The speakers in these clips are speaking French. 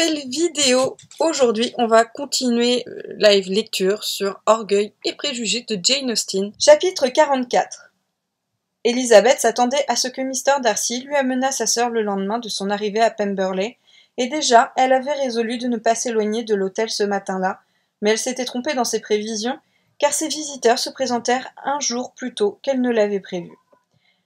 nouvelle vidéo. Aujourd'hui, on va continuer live lecture sur Orgueil et préjugés de Jane Austen. Chapitre 44. Elizabeth s'attendait à ce que Mr. Darcy lui amenât sa sœur le lendemain de son arrivée à Pemberley, et déjà, elle avait résolu de ne pas s'éloigner de l'hôtel ce matin-là, mais elle s'était trompée dans ses prévisions, car ses visiteurs se présentèrent un jour plus tôt qu'elle ne l'avait prévu.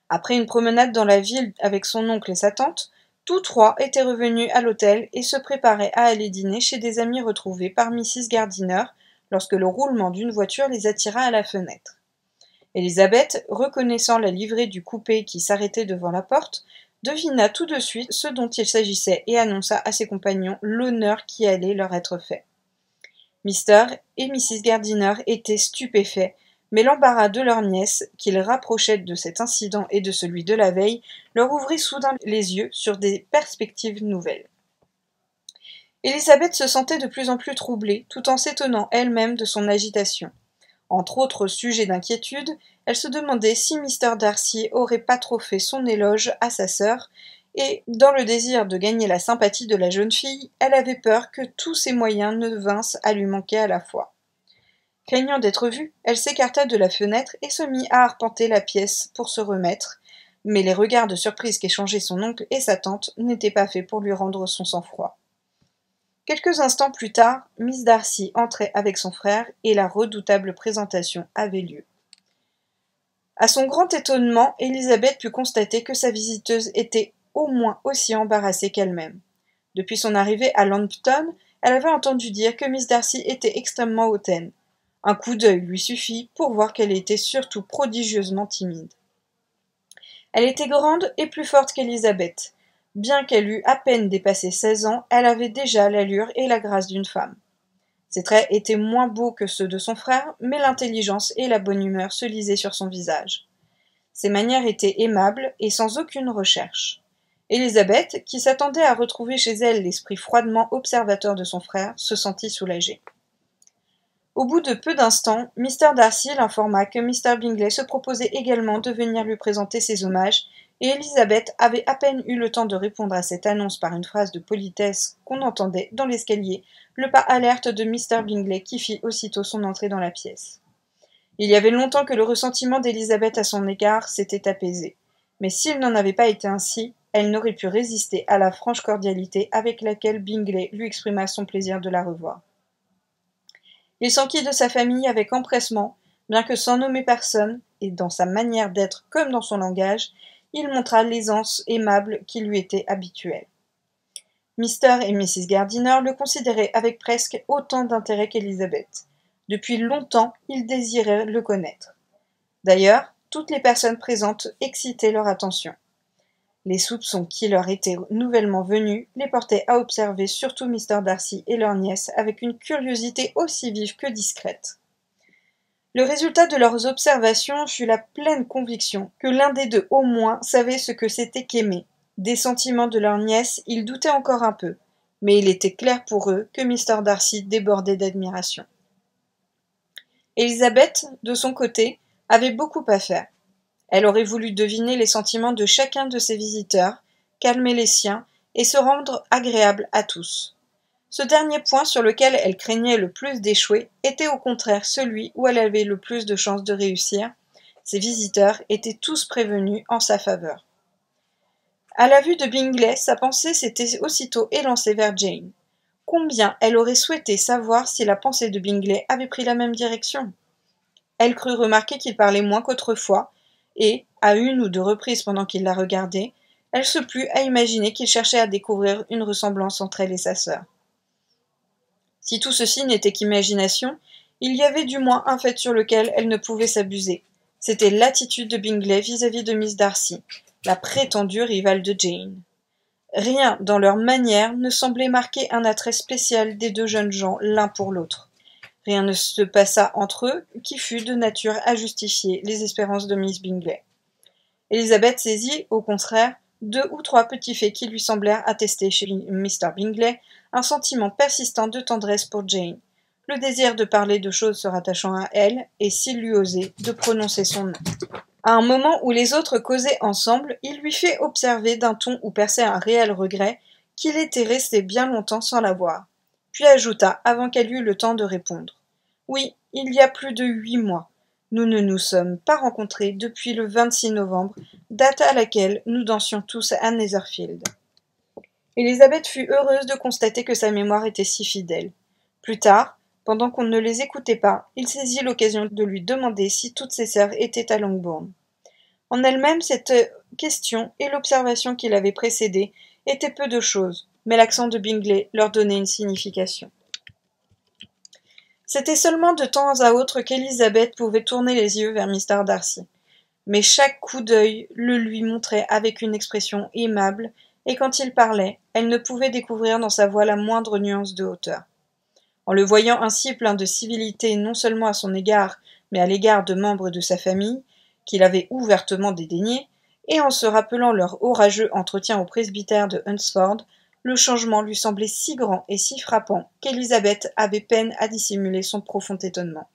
Après une promenade dans la ville avec son oncle et sa tante, tous trois étaient revenus à l'hôtel et se préparaient à aller dîner chez des amis retrouvés par Mrs. Gardiner lorsque le roulement d'une voiture les attira à la fenêtre. Elizabeth, reconnaissant la livrée du coupé qui s'arrêtait devant la porte, devina tout de suite ce dont il s'agissait et annonça à ses compagnons l'honneur qui allait leur être fait. Mr. et Mrs. Gardiner étaient stupéfaits, mais l'embarras de leur nièce, qu'ils rapprochaient de cet incident et de celui de la veille, leur ouvrit soudain les yeux sur des perspectives nouvelles. Elizabeth se sentait de plus en plus troublée, tout en s'étonnant elle-même de son agitation. Entre autres sujets d'inquiétude, elle se demandait si Mr. Darcy aurait pas trop fait son éloge à sa sœur, et, dans le désir de gagner la sympathie de la jeune fille, elle avait peur que tous ses moyens ne vinssent à lui manquer à la fois. Craignant d'être vue, elle s'écarta de la fenêtre et se mit à arpenter la pièce pour se remettre, mais les regards de surprise qu'échangeaient son oncle et sa tante n'étaient pas faits pour lui rendre son sang-froid. Quelques instants plus tard, Miss Darcy entrait avec son frère et la redoutable présentation avait lieu. À son grand étonnement, Elizabeth put constater que sa visiteuse était au moins aussi embarrassée qu'elle-même. Depuis son arrivée à Lambton, elle avait entendu dire que Miss Darcy était extrêmement hautaine. Un coup d'œil lui suffit pour voir qu'elle était surtout prodigieusement timide. Elle était grande et plus forte qu'Elizabeth. Bien qu'elle eût à peine dépassé 16 ans, elle avait déjà l'allure et la grâce d'une femme. Ses traits étaient moins beaux que ceux de son frère, mais l'intelligence et la bonne humeur se lisaient sur son visage. Ses manières étaient aimables et sans aucune recherche. Elizabeth, qui s'attendait à retrouver chez elle l'esprit froidement observateur de son frère, se sentit soulagée. Au bout de peu d'instants, Mr. Darcy l'informa que Mr. Bingley se proposait également de venir lui présenter ses hommages, et Elizabeth avait à peine eu le temps de répondre à cette annonce par une phrase de politesse qu'on entendait dans l'escalier, le pas alerte de Mr. Bingley qui fit aussitôt son entrée dans la pièce. Il y avait longtemps que le ressentiment d'Elizabeth à son égard s'était apaisé, mais s'il n'en avait pas été ainsi, elle n'aurait pu résister à la franche cordialité avec laquelle Bingley lui exprima son plaisir de la revoir. Il s'enquit de sa famille avec empressement, bien que sans nommer personne, et dans sa manière d'être comme dans son langage, il montra l'aisance aimable qui lui était habituelle. Mr. et Mrs. Gardiner le considéraient avec presque autant d'intérêt qu'Elizabeth. Depuis longtemps, ils désiraient le connaître. D'ailleurs, toutes les personnes présentes excitaient leur attention. Les soupçons qui leur étaient nouvellement venus les portaient à observer surtout Mr. Darcy et leur nièce avec une curiosité aussi vive que discrète. Le résultat de leurs observations fut la pleine conviction que l'un des deux au moins savait ce que c'était qu'aimer. Des sentiments de leur nièce, ils doutaient encore un peu, mais il était clair pour eux que Mr. Darcy débordait d'admiration. Elizabeth, de son côté, avait beaucoup à faire. Elle aurait voulu deviner les sentiments de chacun de ses visiteurs, calmer les siens et se rendre agréable à tous. Ce dernier point sur lequel elle craignait le plus d'échouer était au contraire celui où elle avait le plus de chances de réussir. Ses visiteurs étaient tous prévenus en sa faveur. À la vue de Bingley, sa pensée s'était aussitôt élancée vers Jane. Combien elle aurait souhaité savoir si la pensée de Bingley avait pris la même direction. Elle crut remarquer qu'il parlait moins qu'autrefois, et, à une ou deux reprises pendant qu'il la regardait, elle se plut à imaginer qu'il cherchait à découvrir une ressemblance entre elle et sa sœur. Si tout ceci n'était qu'imagination, il y avait du moins un fait sur lequel elle ne pouvait s'abuser. C'était l'attitude de Bingley vis-à-vis de Miss Darcy, la prétendue rivale de Jane. Rien dans leur manière ne semblait marquer un attrait spécial des deux jeunes gens l'un pour l'autre. Rien ne se passa entre eux qui fût de nature à justifier les espérances de Miss Bingley. Elizabeth saisit, au contraire, 2 ou 3 petits faits qui lui semblèrent attester chez Mr. Bingley un sentiment persistant de tendresse pour Jane, le désir de parler de choses se rattachant à elle, et s'il lui osait, de prononcer son nom. À un moment où les autres causaient ensemble, il lui fit observer d'un ton où perçait un réel regret qu'il était resté bien longtemps sans la voir, puis ajouta, avant qu'elle eût le temps de répondre. « Oui, il y a plus de 8 mois. Nous ne nous sommes pas rencontrés depuis le 26 novembre, date à laquelle nous dansions tous à Netherfield. » Élisabeth fut heureuse de constater que sa mémoire était si fidèle. Plus tard, pendant qu'on ne les écoutait pas, il saisit l'occasion de lui demander si toutes ses sœurs étaient à Longbourn. En elle-même, cette question et l'observation qui l'avait précédée étaient peu de choses, mais l'accent de Bingley leur donnait une signification. C'était seulement de temps à autre qu'Élisabeth pouvait tourner les yeux vers Mr. Darcy, mais chaque coup d'œil le lui montrait avec une expression aimable, et quand il parlait, elle ne pouvait découvrir dans sa voix la moindre nuance de hauteur. En le voyant ainsi plein de civilité non seulement à son égard, mais à l'égard de membres de sa famille, qu'il avait ouvertement dédaignés, et en se rappelant leur orageux entretien au presbytère de Hunsford, le changement lui semblait si grand et si frappant qu'Élisabeth avait peine à dissimuler son profond étonnement.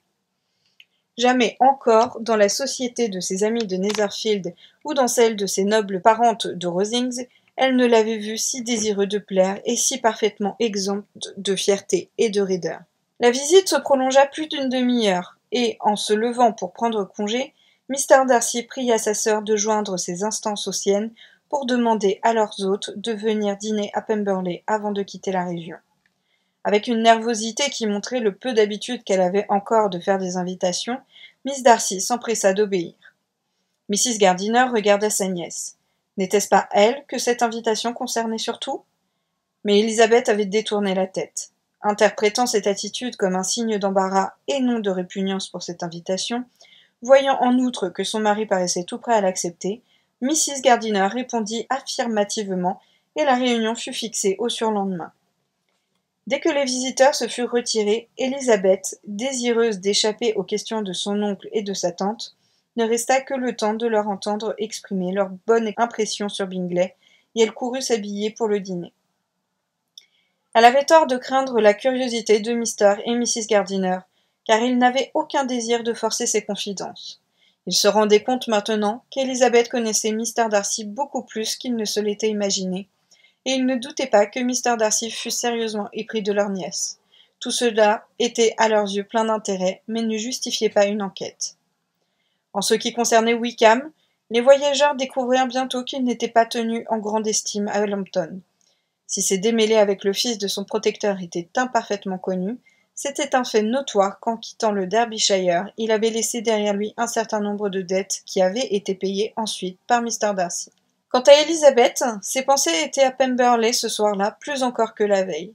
Jamais encore, dans la société de ses amis de Netherfield ou dans celle de ses nobles parentes de Rosings, elle ne l'avait vu si désireux de plaire et si parfaitement exempt de fierté et de raideur. La visite se prolongea plus d'une demi-heure, et, en se levant pour prendre congé, Mr. Darcy pria sa sœur de joindre ses instances aux siennes pour demander à leurs hôtes de venir dîner à Pemberley avant de quitter la région. Avec une nervosité qui montrait le peu d'habitude qu'elle avait encore de faire des invitations, Miss Darcy s'empressa d'obéir. Mrs. Gardiner regarda sa nièce. N'était-ce pas elle que cette invitation concernait surtout ? Mais Élisabeth avait détourné la tête. Interprétant cette attitude comme un signe d'embarras et non de répugnance pour cette invitation, voyant en outre que son mari paraissait tout prêt à l'accepter, Mrs. Gardiner répondit affirmativement et la réunion fut fixée au surlendemain. Dès que les visiteurs se furent retirés, Élisabeth, désireuse d'échapper aux questions de son oncle et de sa tante, ne resta que le temps de leur entendre exprimer leur bonne impression sur Bingley, et elle courut s'habiller pour le dîner. Elle avait tort de craindre la curiosité de Mr. et Mrs. Gardiner, car ils n'avaient aucun désir de forcer ses confidences. Ils se rendaient compte maintenant qu'Élisabeth connaissait Mr. Darcy beaucoup plus qu'il ne se l'était imaginé, et ils ne doutaient pas que Mr. Darcy fût sérieusement épris de leur nièce. Tout cela était à leurs yeux plein d'intérêt, mais ne justifiait pas une enquête. En ce qui concernait Wickham, les voyageurs découvrirent bientôt qu'il n'était pas tenu en grande estime à Lambton. Si ses démêlés avec le fils de son protecteur étaient imparfaitement connus, c'était un fait notoire qu'en quittant le Derbyshire, il avait laissé derrière lui un certain nombre de dettes qui avaient été payées ensuite par Mr. Darcy. Quant à Élisabeth, ses pensées étaient à Pemberley ce soir-là, plus encore que la veille.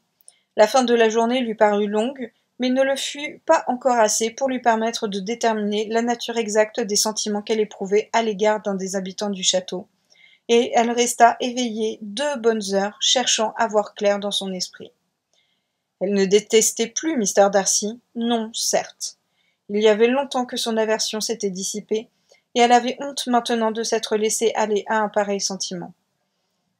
La fin de la journée lui parut longue, mais ne le fut pas encore assez pour lui permettre de déterminer la nature exacte des sentiments qu'elle éprouvait à l'égard d'un des habitants du château, et elle resta éveillée 2 bonnes heures, cherchant à voir clair dans son esprit. Elle ne détestait plus Mr. Darcy, non, certes. Il y avait longtemps que son aversion s'était dissipée, et elle avait honte maintenant de s'être laissée aller à un pareil sentiment.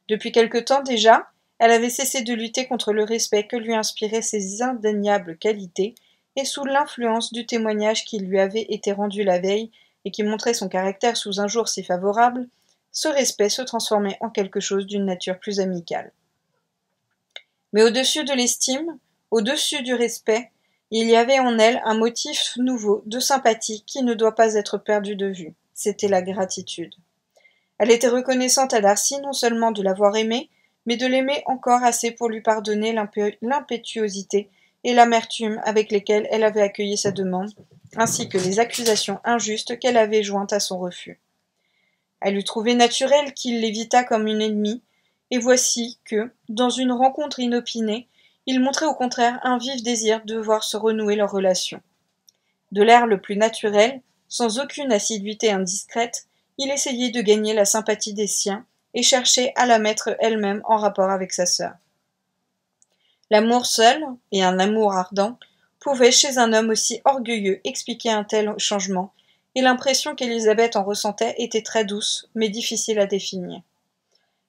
Depuis quelque temps déjà, elle avait cessé de lutter contre le respect que lui inspiraient ses indéniables qualités, et sous l'influence du témoignage qui lui avait été rendu la veille, et qui montrait son caractère sous un jour si favorable, ce respect se transformait en quelque chose d'une nature plus amicale. Mais au-dessus de l'estime, au-dessus du respect, il y avait en elle un motif nouveau de sympathie qui ne doit pas être perdu de vue. C'était la gratitude. Elle était reconnaissante à Darcy non seulement de l'avoir aimé, mais de l'aimer encore assez pour lui pardonner l'impétuosité et l'amertume avec lesquelles elle avait accueilli sa demande, ainsi que les accusations injustes qu'elle avait jointes à son refus. Elle eût trouvé naturel qu'il l'évitât comme une ennemie, et voici que, dans une rencontre inopinée, il montrait au contraire un vif désir de voir se renouer leur relation. De l'air le plus naturel, sans aucune assiduité indiscrète, il essayait de gagner la sympathie des siens et cherchait à la mettre elle-même en rapport avec sa sœur. L'amour seul, et un amour ardent, pouvait chez un homme aussi orgueilleux expliquer un tel changement, et l'impression qu'Élisabeth en ressentait était très douce, mais difficile à définir.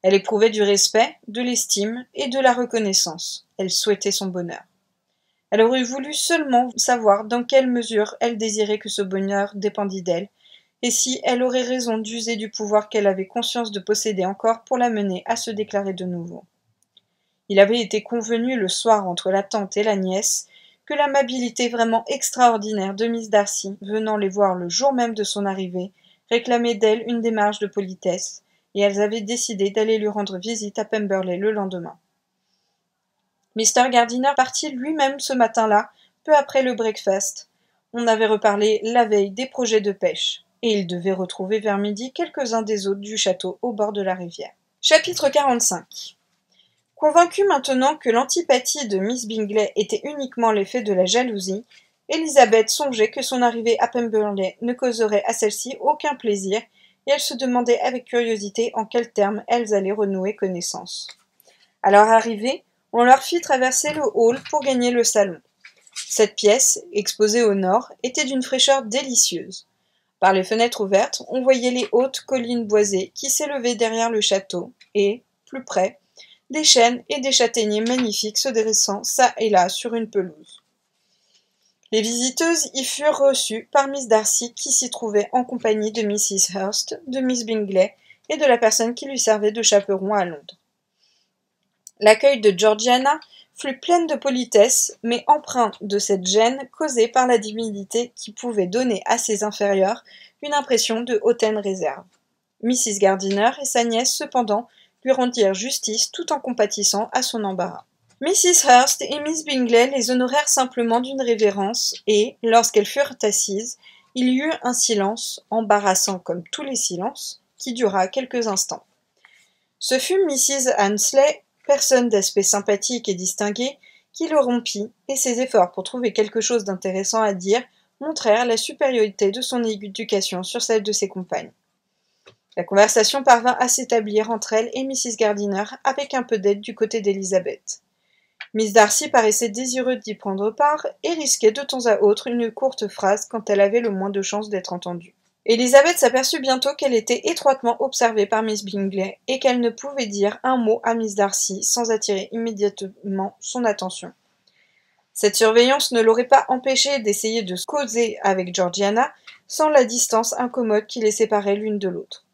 Elle éprouvait du respect, de l'estime et de la reconnaissance. Elle souhaitait son bonheur. Elle aurait voulu seulement savoir dans quelle mesure elle désirait que ce bonheur dépendît d'elle, et si elle aurait raison d'user du pouvoir qu'elle avait conscience de posséder encore pour la mener à se déclarer de nouveau. Il avait été convenu le soir entre la tante et la nièce que l'amabilité vraiment extraordinaire de Miss Darcy, venant les voir le jour même de son arrivée, réclamait d'elle une démarche de politesse, et elles avaient décidé d'aller lui rendre visite à Pemberley le lendemain. Mr. Gardiner partit lui-même ce matin-là, peu après le breakfast. On avait reparlé la veille des projets de pêche, et il devait retrouver vers midi quelques-uns des hôtes du château au bord de la rivière. Chapitre 45. Convaincue maintenant que l'antipathie de Miss Bingley était uniquement l'effet de la jalousie, Elizabeth songeait que son arrivée à Pemberley ne causerait à celle-ci aucun plaisir, et elle se demandait avec curiosité en quels termes elles allaient renouer connaissance. À leur arrivée, on leur fit traverser le hall pour gagner le salon. Cette pièce, exposée au nord, était d'une fraîcheur délicieuse. Par les fenêtres ouvertes, on voyait les hautes collines boisées qui s'élevaient derrière le château, et, plus près, des chênes et des châtaigniers magnifiques se dressant çà et là sur une pelouse. Les visiteuses y furent reçues par Miss Darcy qui s'y trouvait en compagnie de Mrs. Hurst, de Miss Bingley et de la personne qui lui servait de chaperon à Londres. L'accueil de Georgiana fut plein de politesse, mais empreint de cette gêne causée par la timidité qui pouvait donner à ses inférieurs une impression de hautaine réserve. Mrs. Gardiner et sa nièce, cependant, lui rendirent justice tout en compatissant à son embarras. Mrs. Hurst et Miss Bingley les honorèrent simplement d'une révérence, et, lorsqu'elles furent assises, il y eut un silence, embarrassant comme tous les silences, qui dura quelques instants. Ce fut Mrs. Annesley, personne d'aspect sympathique et distingué, qui le rompit, et ses efforts pour trouver quelque chose d'intéressant à dire montrèrent la supériorité de son éducation sur celle de ses compagnes. La conversation parvint à s'établir entre elle et Mrs. Gardiner avec un peu d'aide du côté d'Elizabeth. Miss Darcy paraissait désireuse d'y prendre part et risquait de temps à autre une courte phrase quand elle avait le moins de chances d'être entendue. Elizabeth s'aperçut bientôt qu'elle était étroitement observée par Miss Bingley et qu'elle ne pouvait dire un mot à Miss Darcy sans attirer immédiatement son attention. Cette surveillance ne l'aurait pas empêchée d'essayer de causer avec Georgiana sans la distance incommode qui les séparait l'une de l'autre.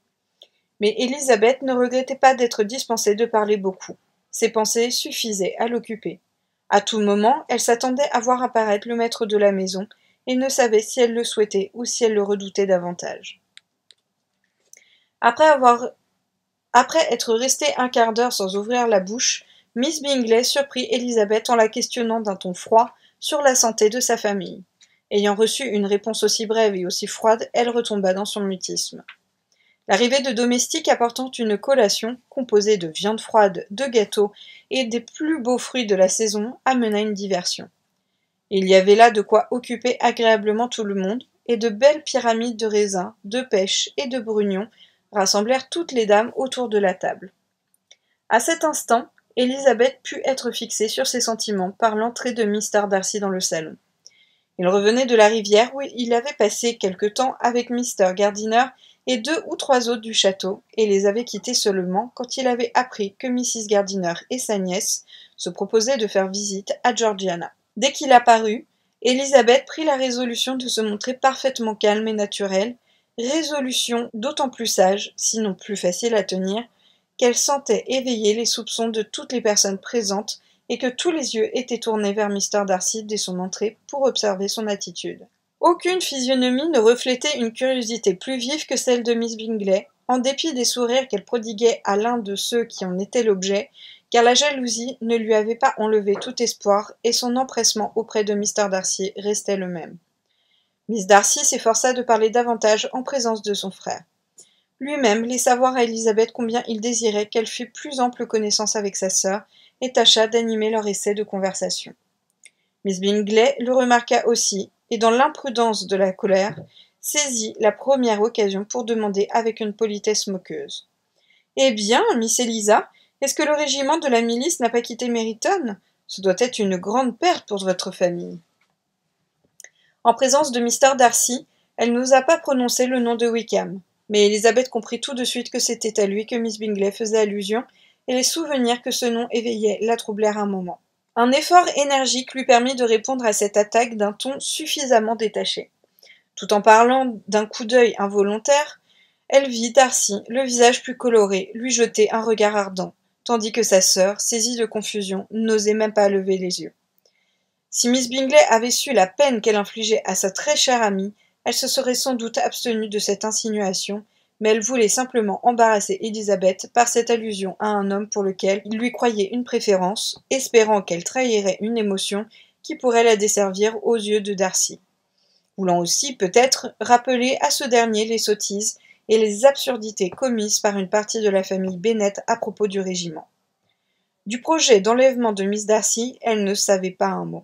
Mais Elizabeth ne regrettait pas d'être dispensée de parler beaucoup. Ses pensées suffisaient à l'occuper. À tout moment, elle s'attendait à voir apparaître le maître de la maison et ne savait si elle le souhaitait ou si elle le redoutait davantage. Après être restée un quart d'heure sans ouvrir la bouche, Miss Bingley surprit Elizabeth en la questionnant d'un ton froid sur la santé de sa famille. Ayant reçu une réponse aussi brève et aussi froide, elle retomba dans son mutisme. L'arrivée de domestiques apportant une collation composée de viande froide, de gâteaux et des plus beaux fruits de la saison amena une diversion. Il y avait là de quoi occuper agréablement tout le monde, et de belles pyramides de raisins, de pêches et de brugnons rassemblèrent toutes les dames autour de la table. À cet instant, Elizabeth put être fixée sur ses sentiments par l'entrée de Mr. Darcy dans le salon. Il revenait de la rivière où il avait passé quelque temps avec Mr. Gardiner et 2 ou 3 autres du château, et les avait quittés seulement quand il avait appris que Mrs. Gardiner et sa nièce se proposaient de faire visite à Georgiana. Dès qu'il apparut, Elizabeth prit la résolution de se montrer parfaitement calme et naturelle, résolution d'autant plus sage, sinon plus facile à tenir, qu'elle sentait éveiller les soupçons de toutes les personnes présentes et que tous les yeux étaient tournés vers Mr. Darcy dès son entrée pour observer son attitude. Aucune physionomie ne reflétait une curiosité plus vive que celle de Miss Bingley, en dépit des sourires qu'elle prodiguait à l'un de ceux qui en étaient l'objet, car la jalousie ne lui avait pas enlevé tout espoir et son empressement auprès de Mr. Darcy restait le même. Miss Darcy s'efforça de parler davantage en présence de son frère. Lui-même laissa voir à Elizabeth combien il désirait qu'elle fût plus ample connaissance avec sa sœur et tâcha d'animer leur essai de conversation. Miss Bingley le remarqua aussi, et dans l'imprudence de la colère, saisit la première occasion pour demander avec une politesse moqueuse. « Eh bien, Miss Eliza, est-ce que le régiment de la milice n'a pas quitté Meryton ? Ce doit être une grande perte pour votre famille. » En présence de Mr. Darcy, elle n'osa pas prononcer le nom de Wickham, mais Elizabeth comprit tout de suite que c'était à lui que Miss Bingley faisait allusion, et les souvenirs que ce nom éveillait la troublèrent un moment. Un effort énergique lui permit de répondre à cette attaque d'un ton suffisamment détaché. Tout en parlant d'un coup d'œil involontaire, elle vit Darcy, le visage plus coloré, lui jeter un regard ardent, tandis que sa sœur, saisie de confusion, n'osait même pas lever les yeux. Si Miss Bingley avait su la peine qu'elle infligeait à sa très chère amie, elle se serait sans doute abstenue de cette insinuation, mais elle voulait simplement embarrasser Élisabeth par cette allusion à un homme pour lequel il lui croyait une préférence, espérant qu'elle trahirait une émotion qui pourrait la desservir aux yeux de Darcy. Voulant aussi, peut-être, rappeler à ce dernier les sottises et les absurdités commises par une partie de la famille Bennet à propos du régiment. Du projet d'enlèvement de Miss Darcy, elle ne savait pas un mot.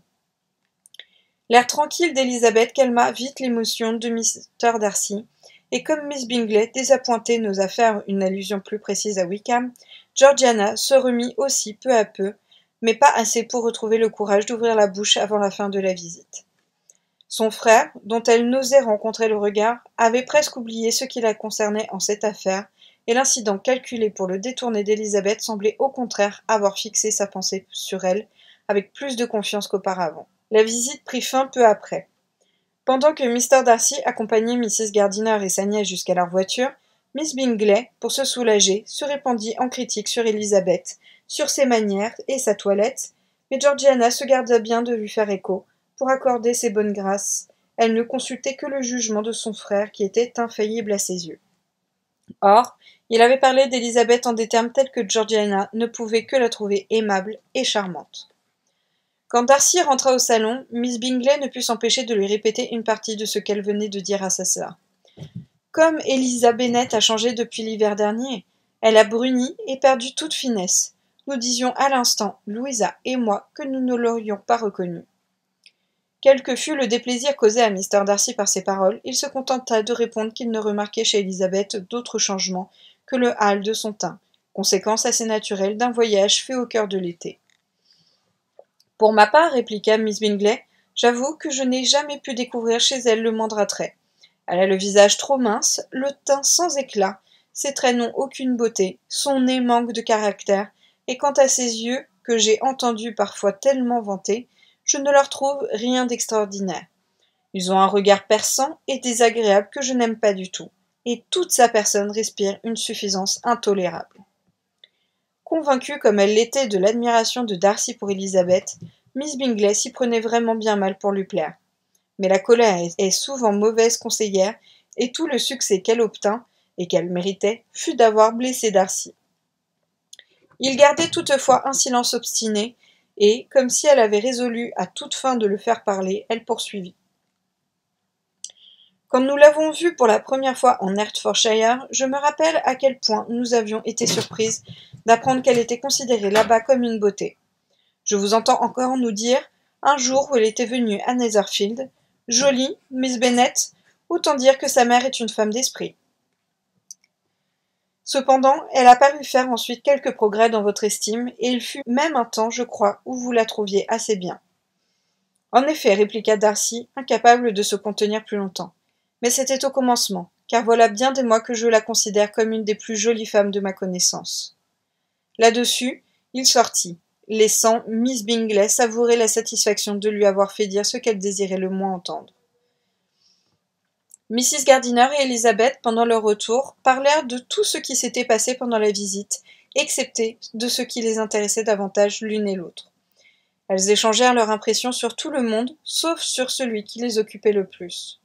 L'air tranquille d'Élisabeth calma vite l'émotion de Mr. Darcy, et comme Miss Bingley, désappointée, n'osa faire une allusion plus précise à Wickham, Georgiana se remit aussi peu à peu, mais pas assez pour retrouver le courage d'ouvrir la bouche avant la fin de la visite. Son frère, dont elle n'osait rencontrer le regard, avait presque oublié ce qui la concernait en cette affaire, et l'incident calculé pour le détourner d'Élisabeth semblait au contraire avoir fixé sa pensée sur elle avec plus de confiance qu'auparavant. La visite prit fin peu après. Pendant que Mr. Darcy accompagnait Mrs. Gardiner et sa nièce jusqu'à leur voiture, Miss Bingley, pour se soulager, se répandit en critiques sur Élisabeth, sur ses manières et sa toilette, mais Georgiana se garda bien de lui faire écho. Pour accorder ses bonnes grâces, elle ne consultait que le jugement de son frère qui était infaillible à ses yeux. Or, il avait parlé d'Élisabeth en des termes tels que Georgiana ne pouvait que la trouver aimable et charmante. Quand Darcy rentra au salon, Miss Bingley ne put s'empêcher de lui répéter une partie de ce qu'elle venait de dire à sa sœur. Comme Eliza Bennet a changé depuis l'hiver dernier, elle a bruni et perdu toute finesse. Nous disions à l'instant, Louisa et moi, que nous ne l'aurions pas reconnue. Quel que fût le déplaisir causé à Mr. Darcy par ces paroles, il se contenta de répondre qu'il ne remarquait chez Élisabeth d'autre changement que le hâle de son teint, conséquence assez naturelle d'un voyage fait au cœur de l'été. Pour ma part, répliqua Miss Bingley, j'avoue que je n'ai jamais pu découvrir chez elle le moindre attrait. Elle a le visage trop mince, le teint sans éclat, ses traits n'ont aucune beauté, son nez manque de caractère, et quant à ses yeux, que j'ai entendu parfois tellement vanter, je ne leur trouve rien d'extraordinaire. Ils ont un regard perçant et désagréable que je n'aime pas du tout, et toute sa personne respire une suffisance intolérable. Convaincue comme elle l'était de l'admiration de Darcy pour Élisabeth, Miss Bingley s'y prenait vraiment bien mal pour lui plaire. Mais la colère est souvent mauvaise conseillère, et tout le succès qu'elle obtint, et qu'elle méritait, fut d'avoir blessé Darcy. Il gardait toutefois un silence obstiné, et, comme si elle avait résolu à toute fin de le faire parler, elle poursuivit. Quand nous l'avons vue pour la première fois en Hertfordshire, je me rappelle à quel point nous avions été surprises d'apprendre qu'elle était considérée là-bas comme une beauté. Je vous entends encore nous dire, un jour où elle était venue à Netherfield, « Jolie, Miss Bennet, autant dire que sa mère est une femme d'esprit. » Cependant, elle a paru faire ensuite quelques progrès dans votre estime, et il fut même un temps, je crois, où vous la trouviez assez bien. En effet, répliqua Darcy, incapable de se contenir plus longtemps. Mais c'était au commencement, car voilà bien des mois que je la considère comme une des plus jolies femmes de ma connaissance. Là-dessus, il sortit, laissant Miss Bingley savourer la satisfaction de lui avoir fait dire ce qu'elle désirait le moins entendre. Mrs. Gardiner et Élisabeth, pendant leur retour, parlèrent de tout ce qui s'était passé pendant la visite, excepté de ce qui les intéressait davantage l'une et l'autre. Elles échangèrent leurs impressions sur tout le monde, sauf sur celui qui les occupait le plus.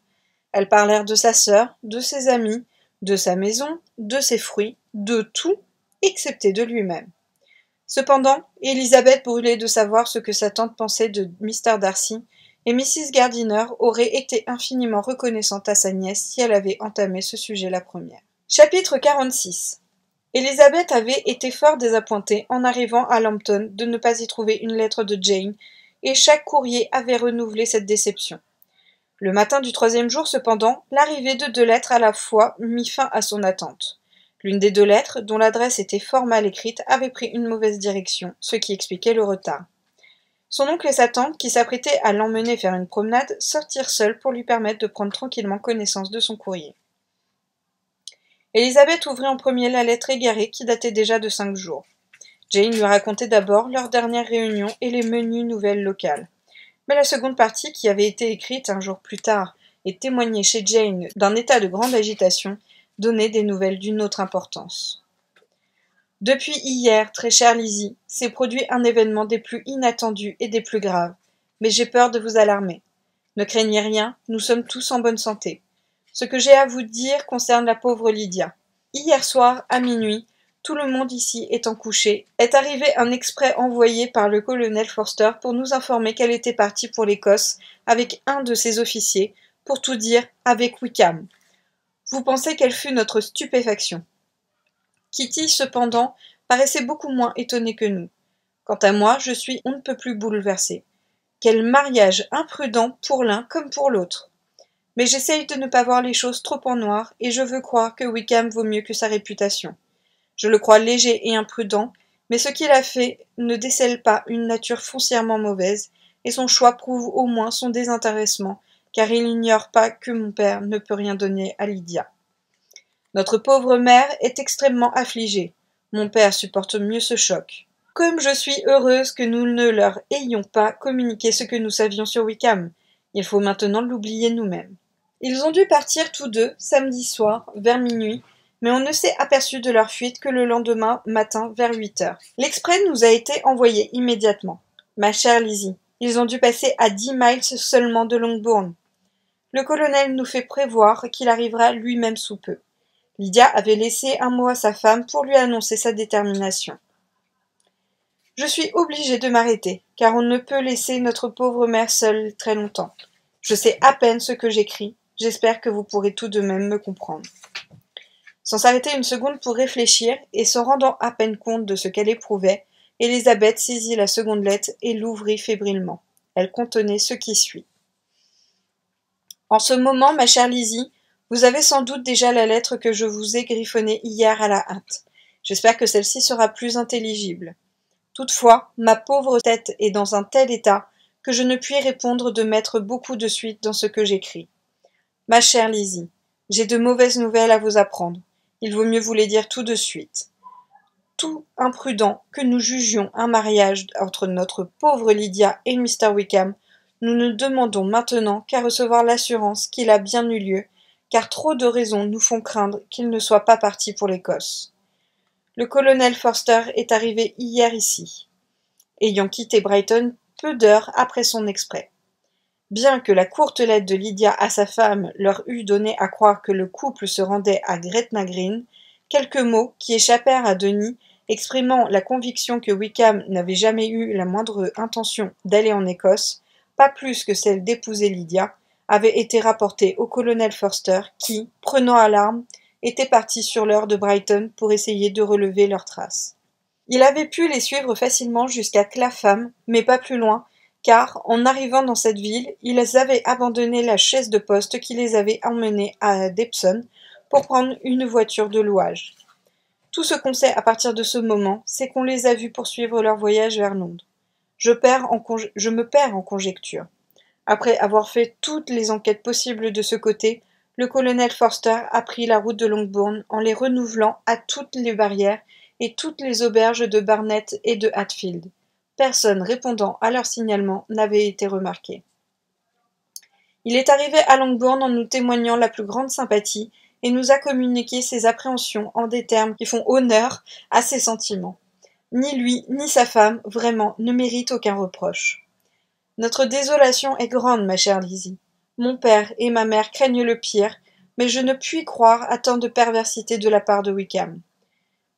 Elles parlèrent de sa sœur, de ses amis, de sa maison, de ses fruits, de tout, excepté de lui-même. Cependant, Élisabeth brûlait de savoir ce que sa tante pensait de Mr. Darcy, et Mrs. Gardiner aurait été infiniment reconnaissante à sa nièce si elle avait entamé ce sujet la première. Chapitre 46. Élisabeth avait été fort désappointée en arrivant à Lambton de ne pas y trouver une lettre de Jane, et chaque courrier avait renouvelé cette déception. Le matin du 3e jour, cependant, l'arrivée de 2 lettres à la fois mit fin à son attente. L'une des 2 lettres, dont l'adresse était fort mal écrite, avait pris une mauvaise direction, ce qui expliquait le retard. Son oncle et sa tante, qui s'apprêtaient à l'emmener faire une promenade, sortirent seuls pour lui permettre de prendre tranquillement connaissance de son courrier. Élisabeth ouvrit en premier la lettre égarée qui datait déjà de 5 jours. Jane lui racontait d'abord leur dernière réunion et les menues nouvelles locales. Mais la seconde partie, qui avait été écrite un jour plus tard et témoignait chez Jane d'un état de grande agitation, donnait des nouvelles d'une autre importance. Depuis hier, très chère Lizzie, s'est produit un événement des plus inattendus et des plus graves. Mais j'ai peur de vous alarmer. Ne craignez rien, nous sommes tous en bonne santé. Ce que j'ai à vous dire concerne la pauvre Lydia. Hier soir, à minuit, tout le monde ici étant couché, est arrivé un exprès envoyé par le colonel Forster pour nous informer qu'elle était partie pour l'Écosse avec un de ses officiers, pour tout dire, avec Wickham. Vous pensez quelle fut notre stupéfaction. Kitty, cependant, paraissait beaucoup moins étonnée que nous. Quant à moi, je suis on ne peut plus bouleversée. Quel mariage imprudent pour l'un comme pour l'autre. Mais j'essaye de ne pas voir les choses trop en noir, et je veux croire que Wickham vaut mieux que sa réputation. Je le crois léger et imprudent, mais ce qu'il a fait ne décèle pas une nature foncièrement mauvaise, et son choix prouve au moins son désintéressement, car il n'ignore pas que mon père ne peut rien donner à Lydia. Notre pauvre mère est extrêmement affligée. Mon père supporte mieux ce choc. Comme je suis heureuse que nous ne leur ayons pas communiqué ce que nous savions sur Wickham. Il faut maintenant l'oublier nous-mêmes. Ils ont dû partir tous deux, samedi soir, vers minuit, mais on ne s'est aperçu de leur fuite que le lendemain matin vers 8 heures. L'exprès nous a été envoyé immédiatement. Ma chère Lizzie, ils ont dû passer à 10 miles seulement de Longbourn. Le colonel nous fait prévoir qu'il arrivera lui-même sous peu. Lydia avait laissé un mot à sa femme pour lui annoncer sa détermination. Je suis obligée de m'arrêter, car on ne peut laisser notre pauvre mère seule très longtemps. Je sais à peine ce que j'écris, j'espère que vous pourrez tout de même me comprendre. Sans s'arrêter une seconde pour réfléchir, et se rendant à peine compte de ce qu'elle éprouvait, Élisabeth saisit la seconde lettre et l'ouvrit fébrilement. Elle contenait ce qui suit. En ce moment, ma chère Lizzie, vous avez sans doute déjà la lettre que je vous ai griffonnée hier à la hâte. J'espère que celle-ci sera plus intelligible. Toutefois, ma pauvre tête est dans un tel état que je ne puis répondre de mettre beaucoup de suite dans ce que j'écris. Ma chère Lizzie, j'ai de mauvaises nouvelles à vous apprendre. Il vaut mieux vous les dire tout de suite. Tout imprudent que nous jugions un mariage entre notre pauvre Lydia et Mr. Wickham, nous ne demandons maintenant qu'à recevoir l'assurance qu'il a bien eu lieu, car trop de raisons nous font craindre qu'il ne soit pas parti pour l'Écosse. Le colonel Forster est arrivé hier ici, ayant quitté Brighton peu d'heures après son exprès. Bien que la courte lettre de Lydia à sa femme leur eût donné à croire que le couple se rendait à Gretna Green, quelques mots qui échappèrent à Denis, exprimant la conviction que Wickham n'avait jamais eu la moindre intention d'aller en Écosse, pas plus que celle d'épouser Lydia, avaient été rapportés au colonel Forster qui, prenant alarme, était parti sur l'heure de Brighton pour essayer de relever leurs traces. Il avait pu les suivre facilement jusqu'à Clapham, mais pas plus loin, car, en arrivant dans cette ville, ils avaient abandonné la chaise de poste qui les avait emmenés à Depson pour prendre une voiture de louage. Tout ce qu'on sait à partir de ce moment, c'est qu'on les a vus poursuivre leur voyage vers Londres. Je me perds en conjectures. Après avoir fait toutes les enquêtes possibles de ce côté, le colonel Forster a pris la route de Longbourn en les renouvelant à toutes les barrières et toutes les auberges de Barnet et de Hatfield. Personne répondant à leur signalement n'avait été remarqué. Il est arrivé à Longbourn en nous témoignant la plus grande sympathie et nous a communiqué ses appréhensions en des termes qui font honneur à ses sentiments. Ni lui, ni sa femme, vraiment, ne méritent aucun reproche. Notre désolation est grande, ma chère Lizzie. Mon père et ma mère craignent le pire, mais je ne puis croire à tant de perversité de la part de Wickham.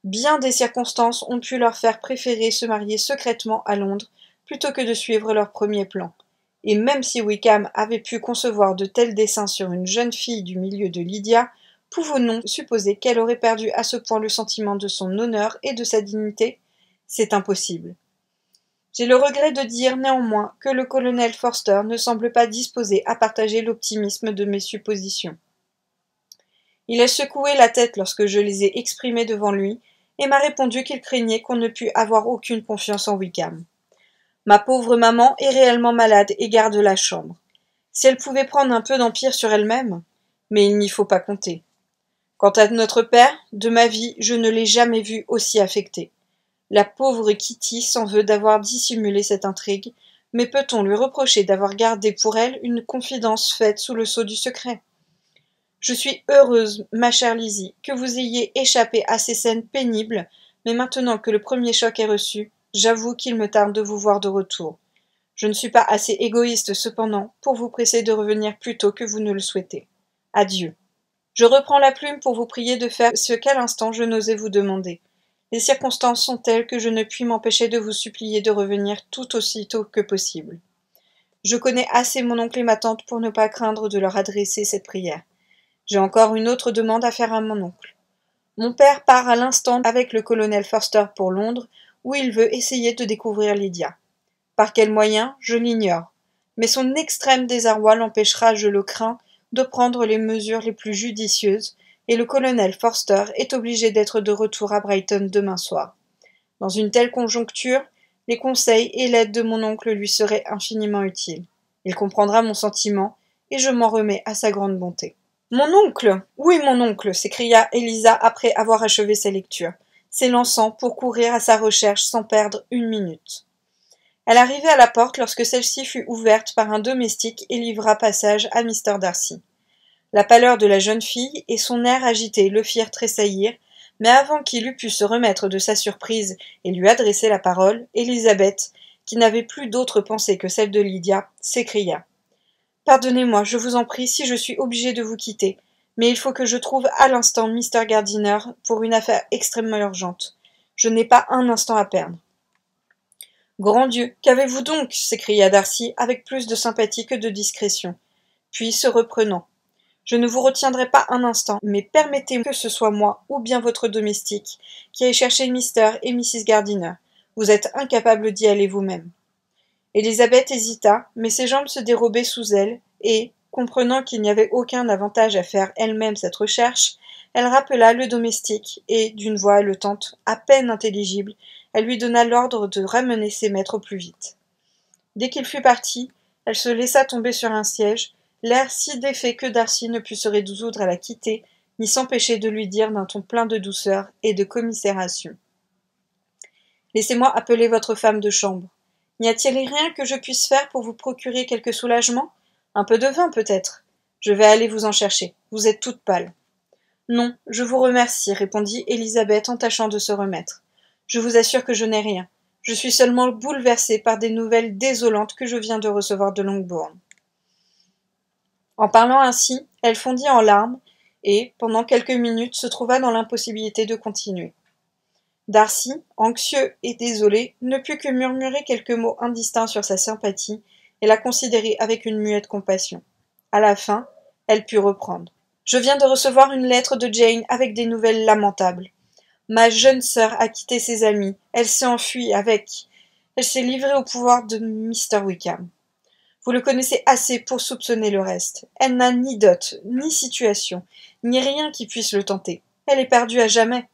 Bien des circonstances ont pu leur faire préférer se marier secrètement à Londres plutôt que de suivre leur premier plan. Et même si Wickham avait pu concevoir de tels desseins sur une jeune fille du milieu de Lydia, pouvons-nous supposer qu'elle aurait perdu à ce point le sentiment de son honneur et de sa dignité? C'est impossible. J'ai le regret de dire néanmoins que le colonel Forster ne semble pas disposé à partager l'optimisme de mes suppositions. Il a secoué la tête lorsque je les ai exprimées devant lui, et m'a répondu qu'il craignait qu'on ne pût avoir aucune confiance en Wickham. Ma pauvre maman est réellement malade et garde la chambre. Si elle pouvait prendre un peu d'empire sur elle-même, mais il n'y faut pas compter. Quant à notre père, de ma vie, je ne l'ai jamais vu aussi affecté. La pauvre Kitty s'en veut d'avoir dissimulé cette intrigue, mais peut-on lui reprocher d'avoir gardé pour elle une confidence faite sous le sceau du secret? Je suis heureuse, ma chère Lizzie, que vous ayez échappé à ces scènes pénibles, mais maintenant que le premier choc est reçu, j'avoue qu'il me tarde de vous voir de retour. Je ne suis pas assez égoïste, cependant, pour vous presser de revenir plus tôt que vous ne le souhaitez. Adieu. Je reprends la plume pour vous prier de faire ce qu'à l'instant je n'osais vous demander. Les circonstances sont telles que je ne puis m'empêcher de vous supplier de revenir tout aussitôt que possible. Je connais assez mon oncle et ma tante pour ne pas craindre de leur adresser cette prière. J'ai encore une autre demande à faire à mon oncle. Mon père part à l'instant avec le colonel Forster pour Londres, où il veut essayer de découvrir Lydia. Par quels moyens, je l'ignore, mais son extrême désarroi l'empêchera, je le crains, de prendre les mesures les plus judicieuses, et le colonel Forster est obligé d'être de retour à Brighton demain soir. Dans une telle conjoncture, les conseils et l'aide de mon oncle lui seraient infiniment utiles. Il comprendra mon sentiment, et je m'en remets à sa grande bonté. Mon oncle! Oui, mon oncle! S'écria Élisa après avoir achevé sa lecture, s'élançant pour courir à sa recherche sans perdre une minute. Elle arrivait à la porte lorsque celle-ci fut ouverte par un domestique et livra passage à Mr. Darcy. La pâleur de la jeune fille et son air agité le firent tressaillir, mais avant qu'il eût pu se remettre de sa surprise et lui adresser la parole, Élisabeth, qui n'avait plus d'autre pensée que celle de Lydia, s'écria. « Pardonnez-moi, je vous en prie, si je suis obligée de vous quitter, mais il faut que je trouve à l'instant Mr. Gardiner pour une affaire extrêmement urgente. Je n'ai pas un instant à perdre. » « Grand Dieu, qu'avez-vous donc » s'écria Darcy avec plus de sympathie que de discrétion. Puis, se reprenant. « Je ne vous retiendrai pas un instant, mais permettez que ce soit moi, ou bien votre domestique, qui aille chercher Mr. et Mrs. Gardiner. Vous êtes incapable d'y aller vous-même. » Élisabeth hésita, mais ses jambes se dérobaient sous elle, et, comprenant qu'il n'y avait aucun avantage à faire elle-même cette recherche, elle rappela le domestique, et, d'une voix haletante, à peine intelligible, elle lui donna l'ordre de ramener ses maîtres au plus vite. Dès qu'il fut parti, elle se laissa tomber sur un siège, l'air si défait que Darcy ne put se résoudre à la quitter, ni s'empêcher de lui dire d'un ton plein de douceur et de commisération. « Laissez-moi appeler votre femme de chambre. N'y a-t-il rien que je puisse faire pour vous procurer quelque soulagement? Un peu de vin, peut-être. Je vais aller vous en chercher. Vous êtes toute pâle. » « Non, je vous remercie, répondit Élisabeth en tâchant de se remettre. Je vous assure que je n'ai rien. Je suis seulement bouleversée par des nouvelles désolantes que je viens de recevoir de Longbourn. » En parlant ainsi, elle fondit en larmes et, pendant quelques minutes, se trouva dans l'impossibilité de continuer. Darcy, anxieux et désolé, ne put que murmurer quelques mots indistincts sur sa sympathie et la considérer avec une muette compassion. À la fin, elle put reprendre. « Je viens de recevoir une lettre de Jane avec des nouvelles lamentables. Ma jeune sœur a quitté ses amis. Elle s'est enfuie avec. Elle s'est livrée au pouvoir de Mr. Wickham. Vous le connaissez assez pour soupçonner le reste. Elle n'a ni dot, ni situation, ni rien qui puisse le tenter. Elle est perdue à jamais. »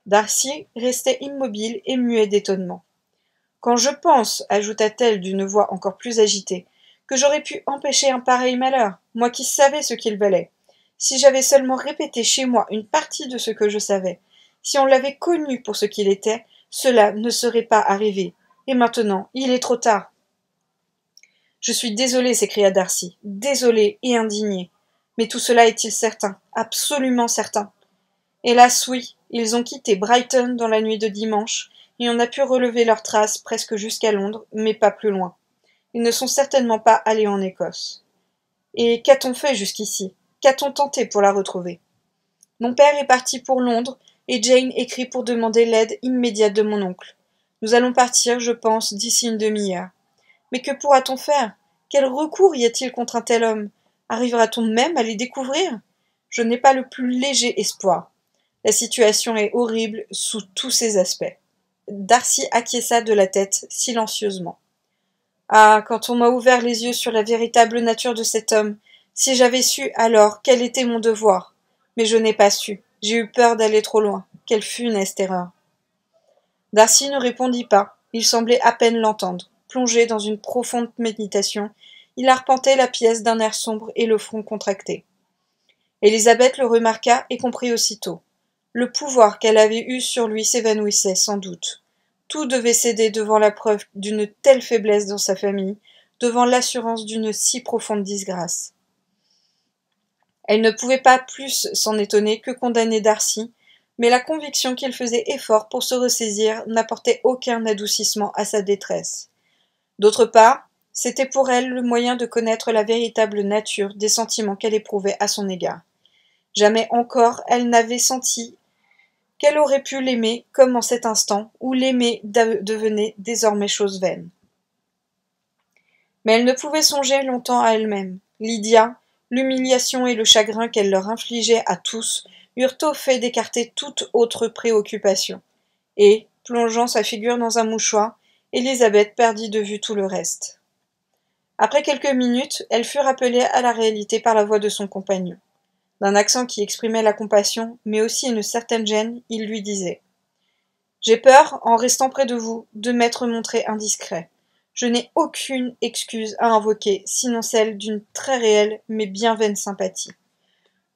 Darcy restait immobile et muet d'étonnement. « Quand je pense, ajouta-t-elle d'une voix encore plus agitée, que j'aurais pu empêcher un pareil malheur, moi qui savais ce qu'il valait. Si j'avais seulement répété chez moi une partie de ce que je savais, si on l'avait connu pour ce qu'il était, cela ne serait pas arrivé. Et maintenant, il est trop tard. » « Je suis désolé, s'écria Darcy, désolé et indigné. Mais tout cela est-il certain, absolument certain? Hélas oui, ils ont quitté Brighton dans la nuit de dimanche, et on a pu relever leurs traces presque jusqu'à Londres, mais pas plus loin. Ils ne sont certainement pas allés en Écosse. Et qu'a-t-on fait jusqu'ici? Qu'a-t-on tenté pour la retrouver? Mon père est parti pour Londres, et Jane écrit pour demander l'aide immédiate de mon oncle. Nous allons partir, je pense, d'ici une demi-heure. Mais que pourra-t-on faire? Quel recours y a-t-il contre un tel homme? Arrivera-t-on même à les découvrir? Je n'ai pas le plus léger espoir. La situation est horrible sous tous ses aspects. Darcy acquiesça de la tête, silencieusement. Ah, quand on m'a ouvert les yeux sur la véritable nature de cet homme, si j'avais su alors quel était mon devoir. Mais je n'ai pas su. J'ai eu peur d'aller trop loin. Quelle funeste erreur. Darcy ne répondit pas. Il semblait à peine l'entendre. Plongé dans une profonde méditation, il arpentait la pièce d'un air sombre et le front contracté. Élisabeth le remarqua et comprit aussitôt. Le pouvoir qu'elle avait eu sur lui s'évanouissait sans doute. Tout devait céder devant la preuve d'une telle faiblesse dans sa famille, devant l'assurance d'une si profonde disgrâce. Elle ne pouvait pas plus s'en étonner que condamner Darcy, mais la conviction qu'il faisait effort pour se ressaisir n'apportait aucun adoucissement à sa détresse. D'autre part, c'était pour elle le moyen de connaître la véritable nature des sentiments qu'elle éprouvait à son égard. Jamais encore elle n'avait senti qu'elle aurait pu l'aimer comme en cet instant où l'aimer devenait désormais chose vaine. Mais elle ne pouvait songer longtemps à elle-même. Lydia, l'humiliation et le chagrin qu'elle leur infligeait à tous eurent au fait d'écarter toute autre préoccupation. Et, plongeant sa figure dans un mouchoir, Élisabeth perdit de vue tout le reste. Après quelques minutes, elle fut rappelée à la réalité par la voix de son compagnon. D'un accent qui exprimait la compassion, mais aussi une certaine gêne, il lui disait « J'ai peur, en restant près de vous, de m'être montré indiscret. Je n'ai aucune excuse à invoquer, sinon celle d'une très réelle mais bien vaine sympathie.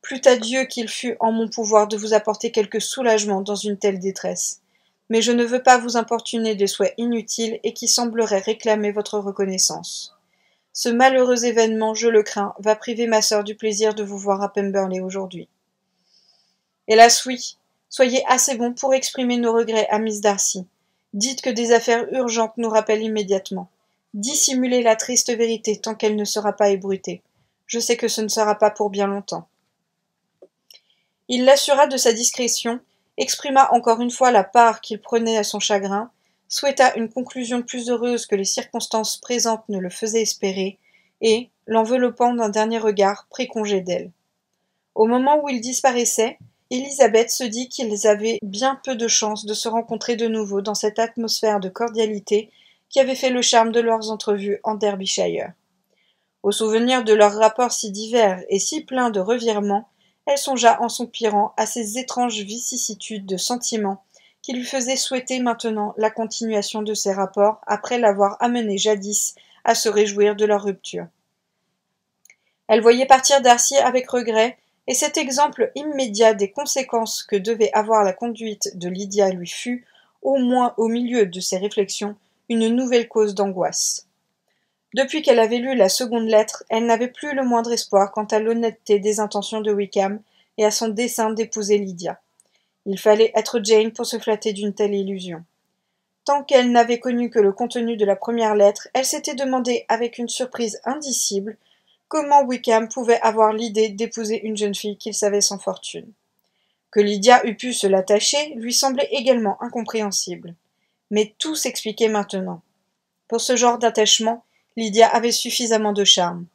Plût à Dieu qu'il fût en mon pouvoir de vous apporter quelque soulagement dans une telle détresse. Mais je ne veux pas vous importuner de souhaits inutiles et qui sembleraient réclamer votre reconnaissance. Ce malheureux événement, je le crains, va priver ma sœur du plaisir de vous voir à Pemberley aujourd'hui. Hélas oui, soyez assez bon pour exprimer nos regrets à Miss Darcy. Dites que des affaires urgentes nous rappellent immédiatement. Dissimulez la triste vérité tant qu'elle ne sera pas ébruitée. Je sais que ce ne sera pas pour bien longtemps. » Il l'assura de sa discrétion, exprima encore une fois la part qu'il prenait à son chagrin, souhaita une conclusion plus heureuse que les circonstances présentes ne le faisaient espérer, et, l'enveloppant d'un dernier regard, prit congé d'elle. Au moment où il disparaissait, Élisabeth se dit qu'ils avaient bien peu de chance de se rencontrer de nouveau dans cette atmosphère de cordialité qui avait fait le charme de leurs entrevues en Derbyshire. Au souvenir de leurs rapports si divers et si pleins de revirements, elle songea en soupirant à ces étranges vicissitudes de sentiments qui lui faisaient souhaiter maintenant la continuation de ces rapports après l'avoir amené jadis à se réjouir de leur rupture. Elle voyait partir Darcy avec regret, et cet exemple immédiat des conséquences que devait avoir la conduite de Lydia lui fut, au moins au milieu de ses réflexions, une nouvelle cause d'angoisse. Depuis qu'elle avait lu la seconde lettre, elle n'avait plus le moindre espoir quant à l'honnêteté des intentions de Wickham et à son dessein d'épouser Lydia. Il fallait être Jane pour se flatter d'une telle illusion. Tant qu'elle n'avait connu que le contenu de la première lettre, elle s'était demandé avec une surprise indicible comment Wickham pouvait avoir l'idée d'épouser une jeune fille qu'il savait sans fortune. Que Lydia eût pu se l'attacher lui semblait également incompréhensible. Mais tout s'expliquait maintenant. Pour ce genre d'attachement, Lydia avait suffisamment de charme.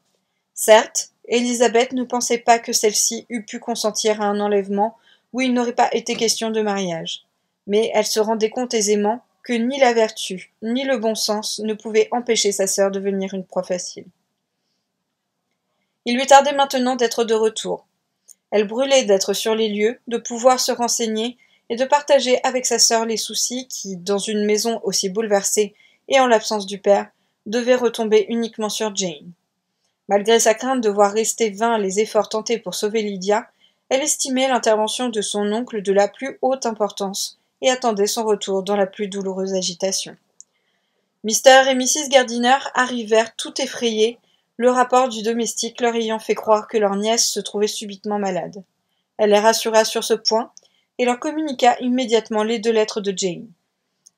Certes, Élisabeth ne pensait pas que celle-ci eût pu consentir à un enlèvement où il n'aurait pas été question de mariage. Mais elle se rendait compte aisément que ni la vertu, ni le bon sens ne pouvaient empêcher sa sœur de devenir une proie facile. Il lui tardait maintenant d'être de retour. Elle brûlait d'être sur les lieux, de pouvoir se renseigner et de partager avec sa sœur les soucis qui, dans une maison aussi bouleversée et en l'absence du père, devaient retomber uniquement sur Jane. Malgré sa crainte de voir rester vains les efforts tentés pour sauver Lydia, elle estimait l'intervention de son oncle de la plus haute importance et attendait son retour dans la plus douloureuse agitation. Mr. et Mrs. Gardiner arrivèrent tout effrayés, le rapport du domestique leur ayant fait croire que leur nièce se trouvait subitement malade. Elle les rassura sur ce point et leur communiqua immédiatement les 2 lettres de Jane.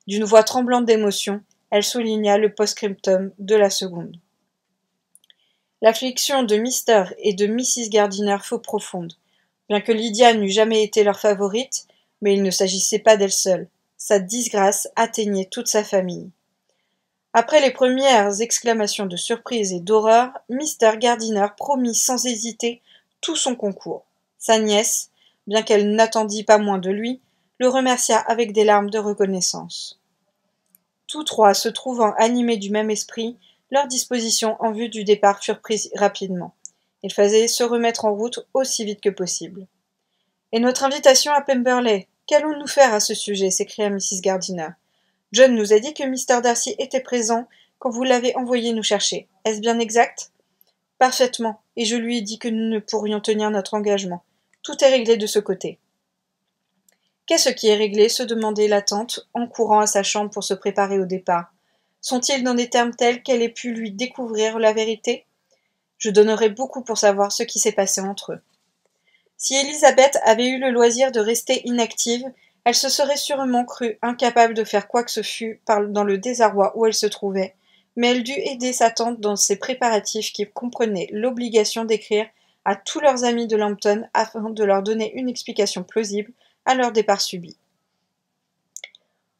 D'une voix tremblante d'émotion, elle souligna le post-scriptum de la seconde. L'affliction de Mr. et de Mrs. Gardiner fut profonde. Bien que Lydia n'eût jamais été leur favorite, mais il ne s'agissait pas d'elle seule. Sa disgrâce atteignait toute sa famille. Après les premières exclamations de surprise et d'horreur, Mr. Gardiner promit sans hésiter tout son concours. Sa nièce, bien qu'elle n'attendît pas moins de lui, le remercia avec des larmes de reconnaissance. Tous 3 se trouvant animés du même esprit, leurs dispositions en vue du départ furent prises rapidement. Il fallait se remettre en route aussi vite que possible. « Et notre invitation à Pemberley, qu'allons-nous faire à ce sujet » s'écria Mrs. Gardiner. « John nous a dit que Mr. Darcy était présent quand vous l'avez envoyé nous chercher. Est-ce bien exact ?»« Parfaitement, et je lui ai dit que nous ne pourrions tenir notre engagement. Tout est réglé de ce côté. » « Qu'est-ce qui est réglé ?» se demandait la tante, en courant à sa chambre pour se préparer au départ. « Sont-ils dans des termes tels qu'elle ait pu lui découvrir la vérité ? Je donnerais beaucoup pour savoir ce qui s'est passé entre eux. » Si Elizabeth avait eu le loisir de rester inactive, elle se serait sûrement crue incapable de faire quoi que ce fût dans le désarroi où elle se trouvait, mais elle dut aider sa tante dans ses préparatifs qui comprenaient l'obligation d'écrire à tous leurs amis de Lambton afin de leur donner une explication plausible à leur départ subit.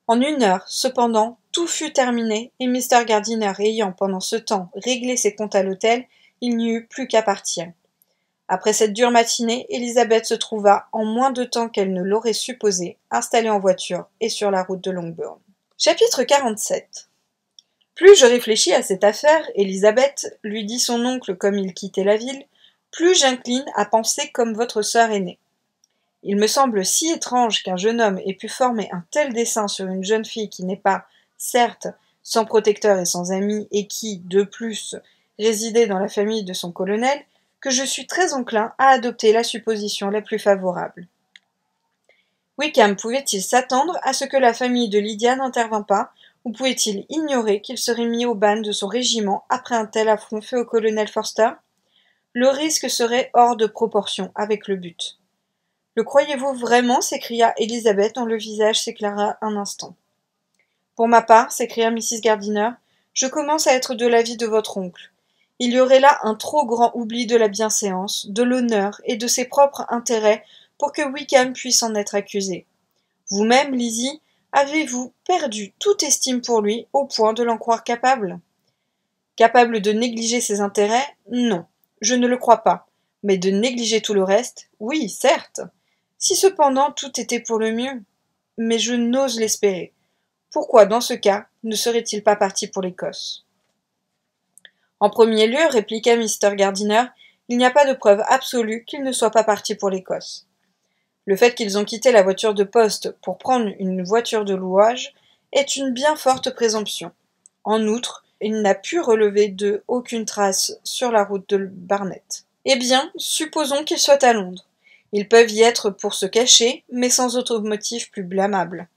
En 1 heure, cependant, tout fut terminé, et Mr. Gardiner ayant pendant ce temps réglé ses comptes à l'hôtel, il n'y eut plus qu'à partir. Après cette dure matinée, Elizabeth se trouva, en moins de temps qu'elle ne l'aurait supposé, installée en voiture et sur la route de Longbourn. Chapitre 47. Plus je réfléchis à cette affaire, Elizabeth, lui dit son oncle comme il quittait la ville, plus j'incline à penser comme votre sœur aînée. Il me semble si étrange qu'un jeune homme ait pu former un tel dessein sur une jeune fille qui n'est pas, certes, sans protecteur et sans amis, et qui, de plus, résidait dans la famille de son colonel, que je suis très enclin à adopter la supposition la plus favorable. Wickham pouvait-il s'attendre à ce que la famille de Lydia n'intervînt pas, ou pouvait-il ignorer qu'il serait mis au ban de son régiment après un tel affront fait au colonel Forster? Le risque serait hors de proportion avec le but. Le croyez-vous vraiment s'écria Elizabeth dont le visage s'éclaira un instant. Pour ma part, s'écria Mrs. Gardiner, je commence à être de l'avis de votre oncle. Il y aurait là un trop grand oubli de la bienséance, de l'honneur et de ses propres intérêts pour que Wickham puisse en être accusé. Vous-même, Lizzie, avez-vous perdu toute estime pour lui au point de l'en croire capable? Capable de négliger ses intérêts? Non, je ne le crois pas. Mais de négliger tout le reste? Oui, certes. Si cependant tout était pour le mieux? Mais je n'ose l'espérer. Pourquoi, dans ce cas, ne serait-il pas parti pour l'Écosse? En premier lieu, répliqua Mr. Gardiner, il n'y a pas de preuve absolue qu'il ne soit pas parti pour l'Écosse. Le fait qu'ils ont quitté la voiture de poste pour prendre une voiture de louage est une bien forte présomption. En outre, il n'a pu relever d'eux aucune trace sur la route de Barnet. Eh bien, supposons qu'ils soient à Londres. Ils peuvent y être pour se cacher, mais sans autre motif plus blâmable.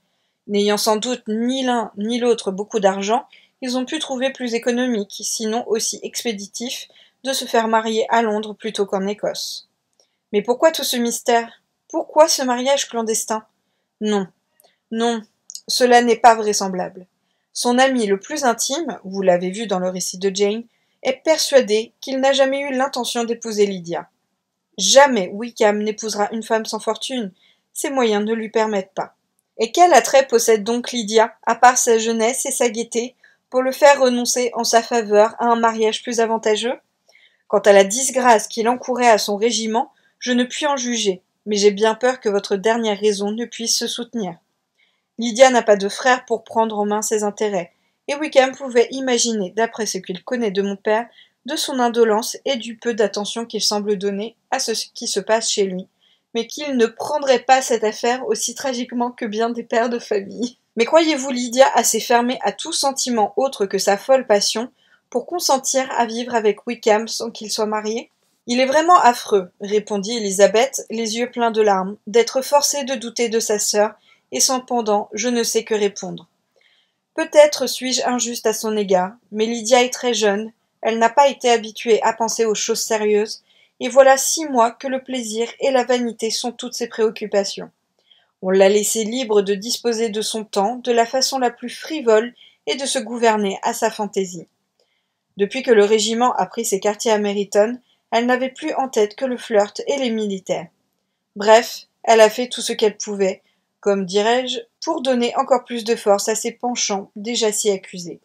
N'ayant sans doute ni l'un ni l'autre beaucoup d'argent, ils ont pu trouver plus économique, sinon aussi expéditif, de se faire marier à Londres plutôt qu'en Écosse. Mais pourquoi tout ce mystère? Pourquoi ce mariage clandestin? Non, non, cela n'est pas vraisemblable. Son ami le plus intime, vous l'avez vu dans le récit de Jane, est persuadé qu'il n'a jamais eu l'intention d'épouser Lydia. Jamais Wickham n'épousera une femme sans fortune, ses moyens ne lui permettent pas. Et quel attrait possède donc Lydia, à part sa jeunesse et sa gaieté, pour le faire renoncer en sa faveur à un mariage plus avantageux? Quant à la disgrâce qu'il encourait à son régiment, je ne puis en juger, mais j'ai bien peur que votre dernière raison ne puisse se soutenir. Lydia n'a pas de frère pour prendre en main ses intérêts, et Wickham pouvait imaginer, d'après ce qu'il connaît de mon père, de son indolence et du peu d'attention qu'il semble donner à ce qui se passe chez lui, mais qu'il ne prendrait pas cette affaire aussi tragiquement que bien des pères de famille. Mais croyez-vous Lydia assez fermée à tout sentiment autre que sa folle passion pour consentir à vivre avec Wickham sans qu'il soit marié? Il est vraiment affreux, répondit Elizabeth, les yeux pleins de larmes, d'être forcée de douter de sa sœur, et cependant je ne sais que répondre. Peut-être suis-je injuste à son égard, mais Lydia est très jeune, elle n'a pas été habituée à penser aux choses sérieuses, et voilà 6 mois que le plaisir et la vanité sont toutes ses préoccupations. On l'a laissée libre de disposer de son temps de la façon la plus frivole et de se gouverner à sa fantaisie. Depuis que le régiment a pris ses quartiers à Meryton, elle n'avait plus en tête que le flirt et les militaires. Bref, elle a fait tout ce qu'elle pouvait, comme dirais-je, pour donner encore plus de force à ses penchants déjà si accusés.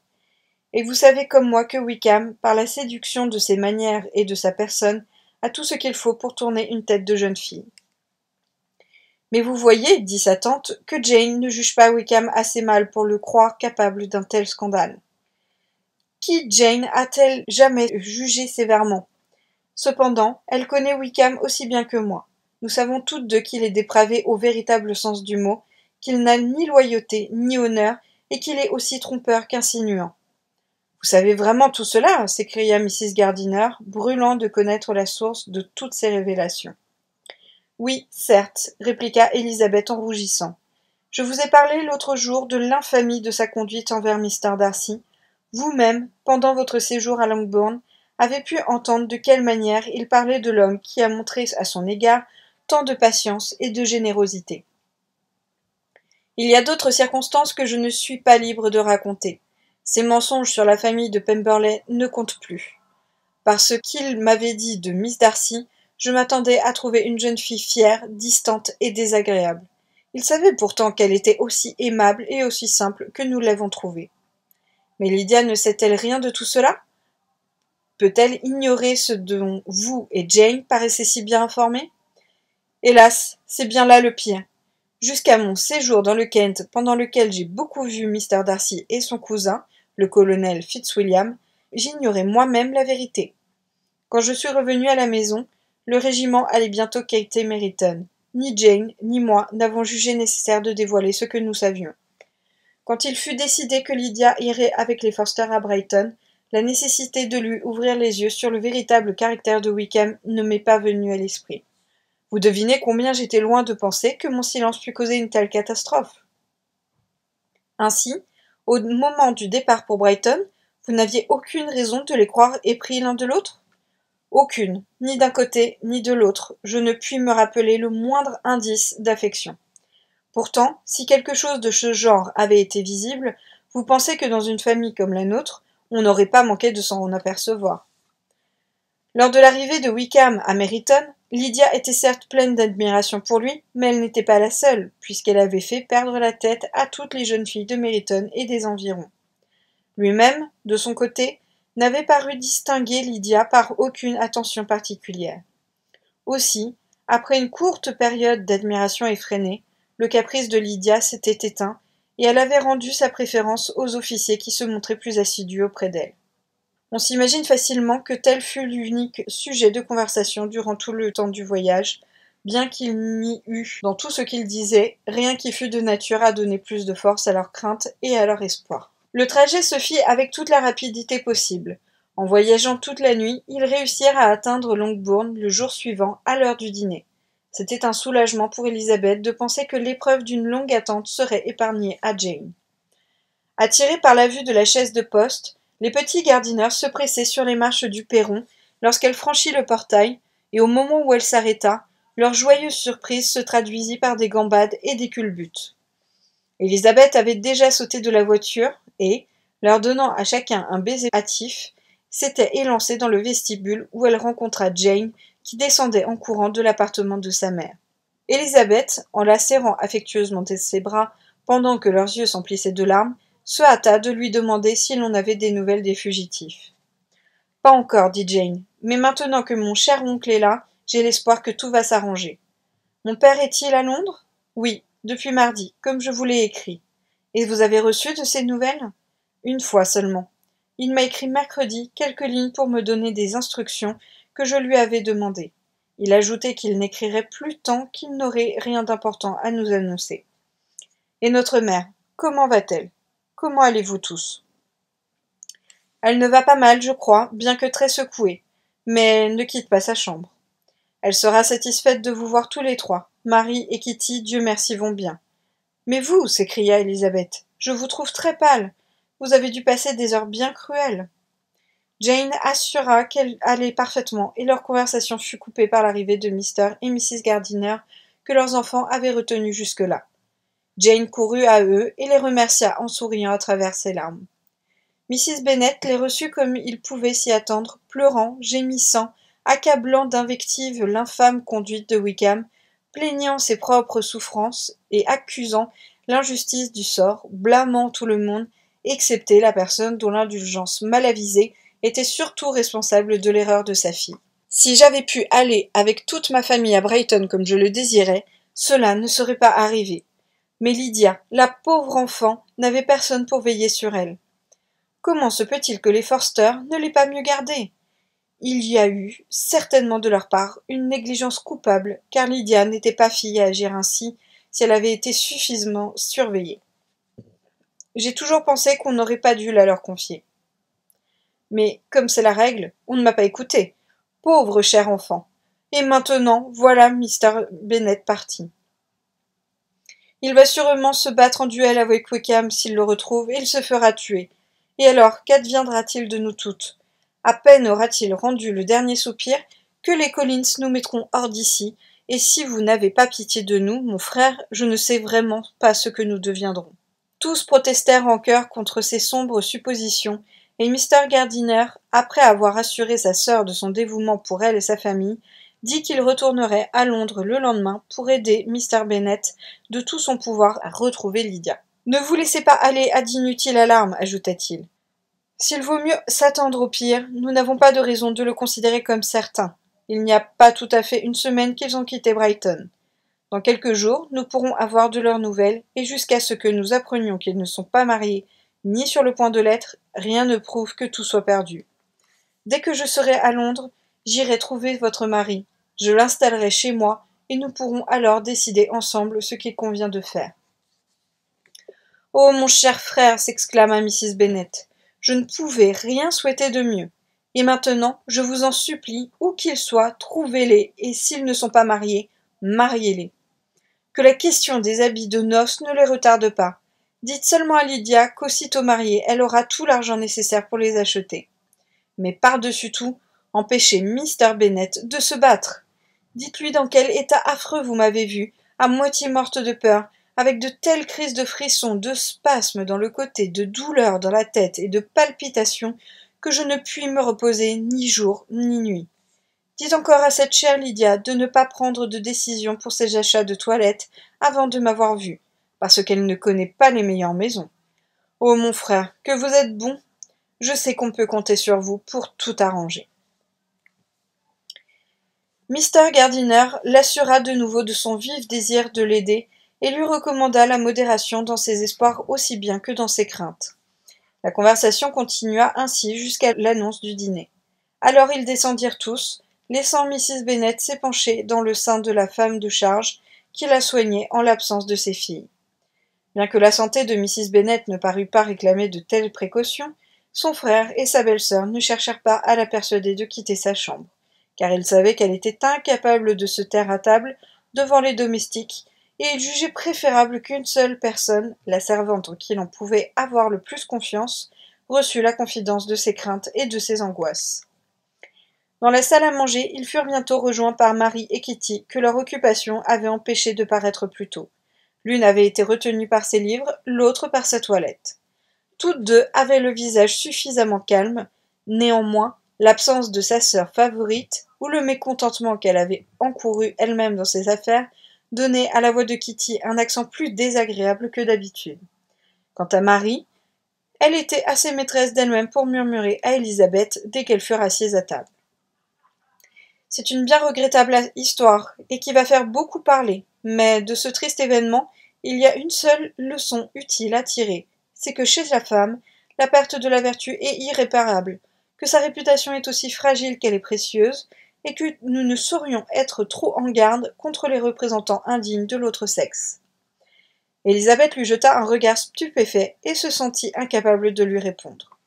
Et vous savez comme moi que Wickham, par la séduction de ses manières et de sa personne, a tout ce qu'il faut pour tourner une tête de jeune fille. Mais vous voyez, dit sa tante, que Jane ne juge pas Wickham assez mal pour le croire capable d'un tel scandale. Qui, Jane, a-t-elle jamais jugé sévèrement? Cependant, elle connaît Wickham aussi bien que moi. Nous savons toutes deux qu'il est dépravé au véritable sens du mot, qu'il n'a ni loyauté ni honneur, et qu'il est aussi trompeur qu'insinuant. Vous savez vraiment tout cela? S'écria Mrs. Gardiner, brûlant de connaître la source de toutes ces révélations. Oui, certes, répliqua Elizabeth en rougissant. Je vous ai parlé l'autre jour de l'infamie de sa conduite envers Mr. Darcy. Vous-même, pendant votre séjour à Longbourn, avez pu entendre de quelle manière il parlait de l'homme qui a montré à son égard tant de patience et de générosité. Il y a d'autres circonstances que je ne suis pas libre de raconter. Ces mensonges sur la famille de Pemberley ne comptent plus. Par ce qu'il m'avait dit de Miss Darcy, je m'attendais à trouver une jeune fille fière, distante et désagréable. Il savait pourtant qu'elle était aussi aimable et aussi simple que nous l'avons trouvée. Mais Lydia ne sait-elle rien de tout cela? Peut-elle ignorer ce dont vous et Jane paraissez si bien informés? Hélas, c'est bien là le pire. Jusqu'à mon séjour dans le Kent, pendant lequel j'ai beaucoup vu Mr. Darcy et son cousin, le colonel Fitzwilliam, j'ignorais moi-même la vérité. Quand je suis revenu à la maison, le régiment allait bientôt quitter Meryton. Ni Jane, ni moi n'avons jugé nécessaire de dévoiler ce que nous savions. Quand il fut décidé que Lydia irait avec les Forster à Brighton, la nécessité de lui ouvrir les yeux sur le véritable caractère de Wickham ne m'est pas venue à l'esprit. Vous devinez combien j'étais loin de penser que mon silence pût causer une telle catastrophe. Ainsi, au moment du départ pour Brighton, vous n'aviez aucune raison de les croire épris l'un de l'autre? Aucune, ni d'un côté ni de l'autre, je ne puis me rappeler le moindre indice d'affection. Pourtant, si quelque chose de ce genre avait été visible, vous pensez que dans une famille comme la nôtre, on n'aurait pas manqué de s'en apercevoir. Lors de l'arrivée de Wickham à Meryton, Lydia était certes pleine d'admiration pour lui, mais elle n'était pas la seule, puisqu'elle avait fait perdre la tête à toutes les jeunes filles de Meryton et des environs. Lui-même, de son côté, n'avait paru distinguer Lydia par aucune attention particulière. Aussi, après une courte période d'admiration effrénée, le caprice de Lydia s'était éteint, et elle avait rendu sa préférence aux officiers qui se montraient plus assidus auprès d'elle. On s'imagine facilement que tel fut l'unique sujet de conversation durant tout le temps du voyage, bien qu'il n'y eût, dans tout ce qu'ils disaient, rien qui fût de nature à donner plus de force à leurs craintes et à leur espoir. Le trajet se fit avec toute la rapidité possible. En voyageant toute la nuit, ils réussirent à atteindre Longbourn le jour suivant, à l'heure du dîner. C'était un soulagement pour Élisabeth de penser que l'épreuve d'une longue attente serait épargnée à Jane. Attirés par la vue de la chaise de poste, les petits Gardiner se pressaient sur les marches du perron lorsqu'elle franchit le portail, et au moment où elle s'arrêta, leur joyeuse surprise se traduisit par des gambades et des culbutes. Élisabeth avait déjà sauté de la voiture et, leur donnant à chacun un baiser hâtif, s'était élancée dans le vestibule où elle rencontra Jane qui descendait en courant de l'appartement de sa mère. Élisabeth, en la serrant affectueusement de ses bras pendant que leurs yeux s'emplissaient de larmes, se hâta de lui demander si l'on avait des nouvelles des fugitifs. « Pas encore, dit Jane, mais maintenant que mon cher oncle est là, j'ai l'espoir que tout va s'arranger. Mon père est-il à Londres? Oui, depuis mardi, comme je vous l'ai écrit. Et vous avez reçu de ces nouvelles? Une fois seulement. Il m'a écrit mercredi quelques lignes pour me donner des instructions que je lui avais demandées. Il ajoutait qu'il n'écrirait plus tant qu'il n'aurait rien d'important à nous annoncer. Et notre mère, comment va-t-elle? Comment allez-vous tous? Elle ne va pas mal, je crois, bien que très secouée, mais elle ne quitte pas sa chambre. Elle sera satisfaite de vous voir tous les trois. Marie et Kitty, Dieu merci, vont bien. Mais vous, s'écria Élisabeth, je vous trouve très pâle. Vous avez dû passer des heures bien cruelles. Jane assura qu'elle allait parfaitement, et leur conversation fut coupée par l'arrivée de Mr. et Mrs. Gardiner, que leurs enfants avaient retenus jusque-là. Jane courut à eux et les remercia en souriant à travers ses larmes. Mrs. Bennet les reçut comme il pouvait s'y attendre, pleurant, gémissant, accablant d'invectives l'infâme conduite de Wickham, plaignant ses propres souffrances et accusant l'injustice du sort, blâmant tout le monde, excepté la personne dont l'indulgence mal avisée était surtout responsable de l'erreur de sa fille. Si j'avais pu aller avec toute ma famille à Brighton comme je le désirais, cela ne serait pas arrivé. Mais Lydia, la pauvre enfant, n'avait personne pour veiller sur elle. Comment se peut-il que les Forster ne l'aient pas mieux gardée? Il y a eu, certainement de leur part, une négligence coupable, car Lydia n'était pas fille à agir ainsi si elle avait été suffisamment surveillée. J'ai toujours pensé qu'on n'aurait pas dû la leur confier. Mais, comme c'est la règle, on ne m'a pas écouté. Pauvre cher enfant. Et maintenant, voilà Mr. Bennet parti. Il va sûrement se battre en duel avec Wickham s'il le retrouve, et il se fera tuer. Et alors, qu'adviendra-t-il de nous toutes? À peine aura-t-il rendu le dernier soupir que les Collins nous mettront hors d'ici, et si vous n'avez pas pitié de nous, mon frère, je ne sais vraiment pas ce que nous deviendrons. » Tous protestèrent en chœur contre ces sombres suppositions, et Mr. Gardiner, après avoir assuré sa sœur de son dévouement pour elle et sa famille, dit qu'il retournerait à Londres le lendemain pour aider Mr. Bennet de tout son pouvoir à retrouver Lydia. « Ne vous laissez pas aller à d'inutiles alarmes, ajouta-t-il. S'il vaut mieux s'attendre au pire, nous n'avons pas de raison de le considérer comme certain. Il n'y a pas tout à fait une semaine qu'ils ont quitté Brighton. Dans quelques jours, nous pourrons avoir de leurs nouvelles, et jusqu'à ce que nous apprenions qu'ils ne sont pas mariés, ni sur le point de l'être, rien ne prouve que tout soit perdu. Dès que je serai à Londres, j'irai trouver votre mari, je l'installerai chez moi, et nous pourrons alors décider ensemble ce qu'il convient de faire. »« Oh, mon cher frère, s'exclama Mrs. Bennet, je ne pouvais rien souhaiter de mieux. Et maintenant, je vous en supplie, où qu'ils soient, trouvez-les, et s'ils ne sont pas mariés, mariez-les. Que la question des habits de noces ne les retarde pas. Dites seulement à Lydia qu'aussitôt mariée, elle aura tout l'argent nécessaire pour les acheter. Mais par-dessus tout, empêchez Mr. Bennet de se battre. Dites-lui dans quel état affreux vous m'avez vue, à moitié morte de peur, avec de telles crises de frissons, de spasmes dans le côté, de douleurs dans la tête et de palpitations, que je ne puis me reposer ni jour ni nuit. Dites encore à cette chère Lydia de ne pas prendre de décision pour ses achats de toilette avant de m'avoir vue, parce qu'elle ne connaît pas les meilleures maisons. Oh, mon frère, que vous êtes bon! Je sais qu'on peut compter sur vous pour tout arranger. » Mr. Gardiner l'assura de nouveau de son vif désir de l'aider et lui recommanda la modération dans ses espoirs aussi bien que dans ses craintes. La conversation continua ainsi jusqu'à l'annonce du dîner. Alors ils descendirent tous, laissant Mrs. Bennet s'épancher dans le sein de la femme de charge qui la soignait en l'absence de ses filles. Bien que la santé de Mrs. Bennet ne parût pas réclamer de telles précautions, son frère et sa belle-sœur ne cherchèrent pas à la persuader de quitter sa chambre, car ils savaient qu'elle était incapable de se taire à table devant les domestiques, et ils jugeaient préférable qu'une seule personne, la servante en qui l'on pouvait avoir le plus confiance, reçût la confidence de ses craintes et de ses angoisses. Dans la salle à manger, ils furent bientôt rejoints par Mary et Kitty, que leur occupation avait empêché de paraître plus tôt. L'une avait été retenue par ses livres, l'autre par sa toilette. Toutes deux avaient le visage suffisamment calme, néanmoins, l'absence de sa sœur favorite, ou le mécontentement qu'elle avait encouru elle-même dans ses affaires, donnait à la voix de Kitty un accent plus désagréable que d'habitude. Quant à Mary, elle était assez maîtresse d'elle-même pour murmurer à Elisabeth dès qu'elles furent assises à table. « C'est une bien regrettable histoire, et qui va faire beaucoup parler, mais de ce triste événement, il y a une seule leçon utile à tirer, c'est que chez la femme, la perte de la vertu est irréparable, que sa réputation est aussi fragile qu'elle est précieuse, et que nous ne saurions être trop en garde contre les représentants indignes de l'autre sexe. » Elisabeth lui jeta un regard stupéfait et se sentit incapable de lui répondre.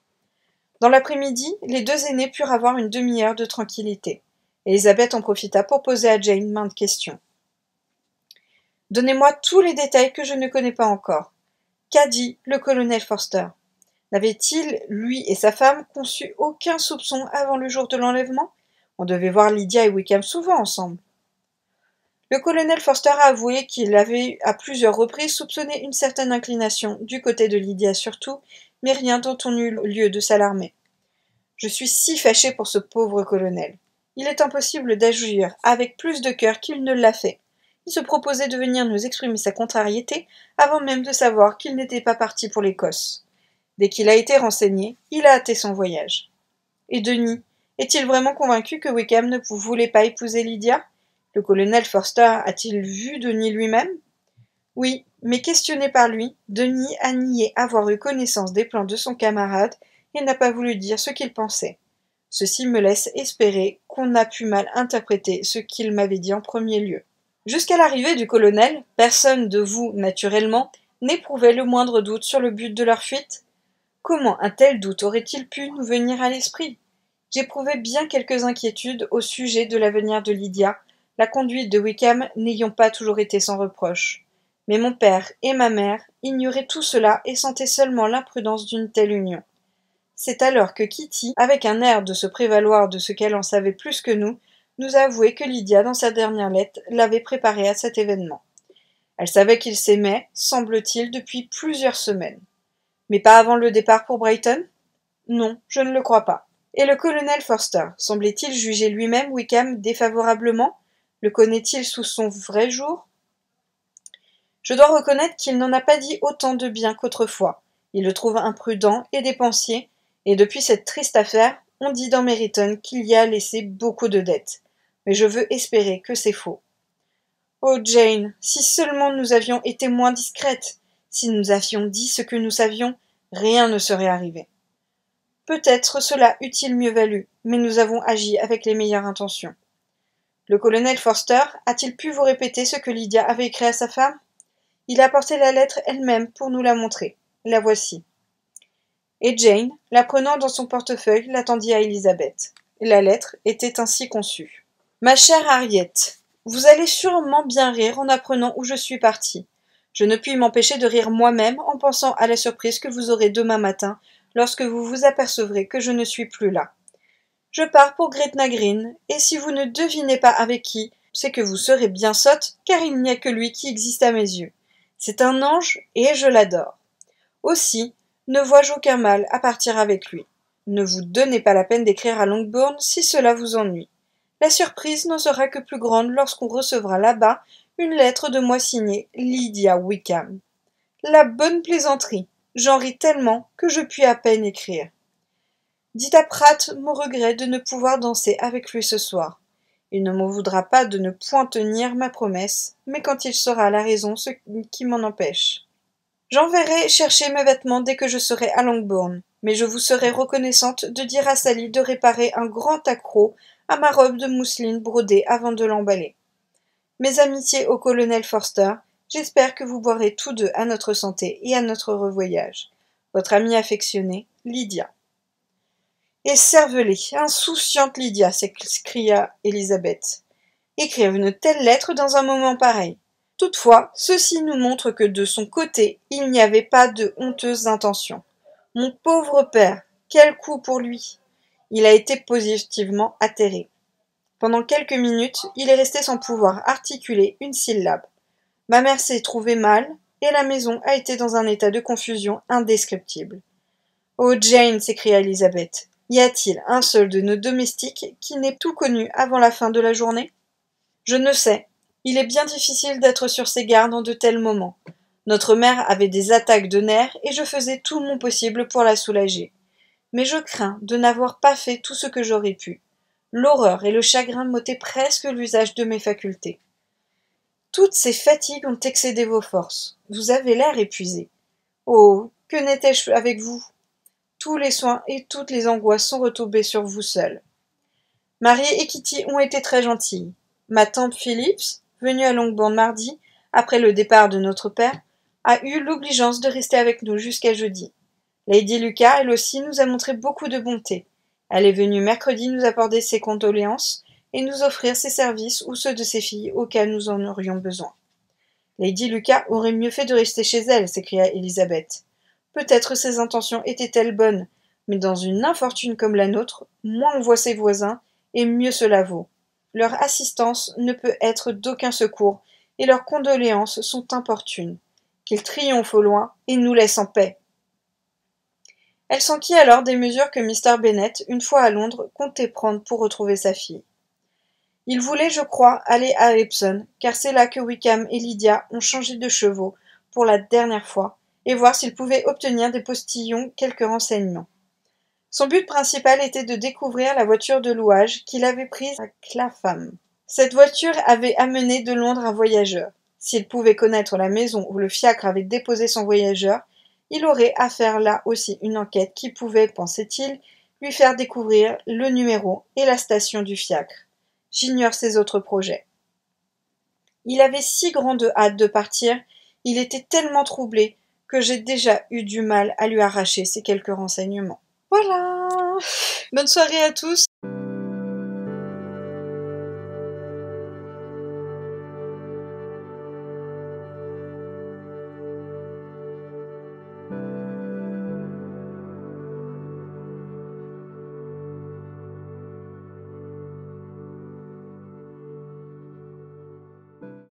Dans l'après-midi, les deux aînés purent avoir une demi-heure de tranquillité. Elisabeth en profita pour poser à Jane maintes questions. « Donnez-moi tous les détails que je ne connais pas encore. Qu'a dit le colonel Forster? N'avait-il, lui et sa femme, conçu aucun soupçon avant le jour de l'enlèvement? On devait voir Lydia et Wickham souvent ensemble. » Le colonel Forster a avoué qu'il avait à plusieurs reprises soupçonné une certaine inclination, du côté de Lydia surtout, mais rien dont on eût lieu de s'alarmer. « Je suis si fâché pour ce pauvre colonel. Il est impossible d'agir avec plus de cœur qu'il ne l'a fait. Il se proposait de venir nous exprimer sa contrariété avant même de savoir qu'il n'était pas parti pour l'Écosse. Dès qu'il a été renseigné, il a hâté son voyage. Et Denis, est-il vraiment convaincu que Wickham ne voulait pas épouser Lydia? Le colonel Forster a-t-il vu Denis lui-même? Oui, mais questionné par lui, Denis a nié avoir eu connaissance des plans de son camarade et n'a pas voulu dire ce qu'il pensait. Ceci me laisse espérer qu'on a pu mal interpréter ce qu'il m'avait dit en premier lieu. Jusqu'à l'arrivée du colonel, personne de vous, naturellement, n'éprouvait le moindre doute sur le but de leur fuite. Comment un tel doute aurait-il pu nous venir à l'esprit? J'éprouvais bien quelques inquiétudes au sujet de l'avenir de Lydia, la conduite de Wickham n'ayant pas toujours été sans reproche. Mais mon père et ma mère ignoraient tout cela et sentaient seulement l'imprudence d'une telle union. C'est alors que Kitty, avec un air de se prévaloir de ce qu'elle en savait plus que nous nous a avoué que Lydia, dans sa dernière lettre, l'avait préparé à cet événement. Elle savait qu'ils s'aimaient, semble-t-il, depuis plusieurs semaines. Mais pas avant le départ pour Brighton ? Non, je ne le crois pas. Et le colonel Forster, semblait-il juger lui-même Wickham défavorablement ? Le connaît-il sous son vrai jour ? Je dois reconnaître qu'il n'en a pas dit autant de bien qu'autrefois. Il le trouve imprudent et dépensier, et depuis cette triste affaire, on dit dans Meryton qu'il y a laissé beaucoup de dettes. Mais je veux espérer que c'est faux. Oh Jane, si seulement nous avions été moins discrètes, si nous avions dit ce que nous savions, rien ne serait arrivé. Peut-être cela eût-il mieux valu, mais nous avons agi avec les meilleures intentions. Le colonel Forster a-t-il pu vous répéter ce que Lydia avait écrit à sa femme ? Il a apporté la lettre elle-même pour nous la montrer. La voici. Et Jane, la prenant dans son portefeuille, l'attendit à Elizabeth. La lettre était ainsi conçue. Ma chère Harriet, vous allez sûrement bien rire en apprenant où je suis partie. Je ne puis m'empêcher de rire moi-même en pensant à la surprise que vous aurez demain matin lorsque vous vous apercevrez que je ne suis plus là. Je pars pour Gretna Green, et si vous ne devinez pas avec qui, c'est que vous serez bien sotte, car il n'y a que lui qui existe à mes yeux. C'est un ange, et je l'adore. Aussi, ne vois-je aucun mal à partir avec lui. Ne vous donnez pas la peine d'écrire à Longbourn si cela vous ennuie. La surprise n'en sera que plus grande lorsqu'on recevra là-bas une lettre de moi signée Lydia Wickham. La bonne plaisanterie. J'en ris tellement que je puis à peine écrire. Dites à Pratt mon regret de ne pouvoir danser avec lui ce soir. Il ne m'en voudra pas de ne point tenir ma promesse, mais quand il saura la raison ce qui m'en empêche. J'enverrai chercher mes vêtements dès que je serai à Longbourn, mais je vous serai reconnaissante de dire à Sally de réparer un grand accroc à ma robe de mousseline brodée avant de l'emballer. Mes amitiés au colonel Forster, j'espère que vous boirez tous deux à notre santé et à notre revoyage. Votre amie affectionnée, Lydia. Et cervelée, insouciante Lydia, s'écria Elizabeth. Écrire une telle lettre dans un moment pareil. Toutefois, ceci nous montre que de son côté, il n'y avait pas de honteuses intentions. Mon pauvre père, quel coup pour lui! Il a été positivement atterré. Pendant quelques minutes, il est resté sans pouvoir articuler une syllabe. Ma mère s'est trouvée mal, et la maison a été dans un état de confusion indescriptible. Oh Jane, s'écria Elizabeth, y a-t-il un seul de nos domestiques qui n'ait tout connu avant la fin de la journée ? Je ne sais. Il est bien difficile d'être sur ses gardes en de tels moments. Notre mère avait des attaques de nerfs et je faisais tout mon possible pour la soulager. Mais je crains de n'avoir pas fait tout ce que j'aurais pu. L'horreur et le chagrin m'ôtaient presque l'usage de mes facultés. Toutes ces fatigues ont excédé vos forces. Vous avez l'air épuisé. Oh, que n'étais-je avec vous ? Tous les soins et toutes les angoisses sont retombés sur vous seul. Marie et Kitty ont été très gentilles. Ma tante Phillips, venue à Longbourn mardi, après le départ de notre père, a eu l'obligeance de rester avec nous jusqu'à jeudi. Lady Lucas, elle aussi, nous a montré beaucoup de bonté. Elle est venue mercredi nous apporter ses condoléances et nous offrir ses services ou ceux de ses filles au cas où nous en aurions besoin. Lady Lucas aurait mieux fait de rester chez elle, s'écria Elizabeth. Peut-être ses intentions étaient-elles bonnes, mais dans une infortune comme la nôtre, moins on voit ses voisins, et mieux cela vaut. Leur assistance ne peut être d'aucun secours, et leurs condoléances sont importunes. Qu'ils triomphent au loin, et nous laissent en paix. Elle s'enquit alors des mesures que Mr. Bennet, une fois à Londres, comptait prendre pour retrouver sa fille. Il voulait, je crois, aller à Epsom, car c'est là que Wickham et Lydia ont changé de chevaux pour la dernière fois, et voir s'il pouvait obtenir des postillons quelques renseignements. Son but principal était de découvrir la voiture de louage qu'il avait prise à Clapham. Cette voiture avait amené de Londres un voyageur. S'il pouvait connaître la maison où le fiacre avait déposé son voyageur, il aurait à faire là aussi une enquête qui pouvait, pensait-il, lui faire découvrir le numéro et la station du fiacre. J'ignore ses autres projets. Il avait si grande hâte de partir, il était tellement troublé que j'ai déjà eu du mal à lui arracher ces quelques renseignements. Voilà. Bonne soirée à tous.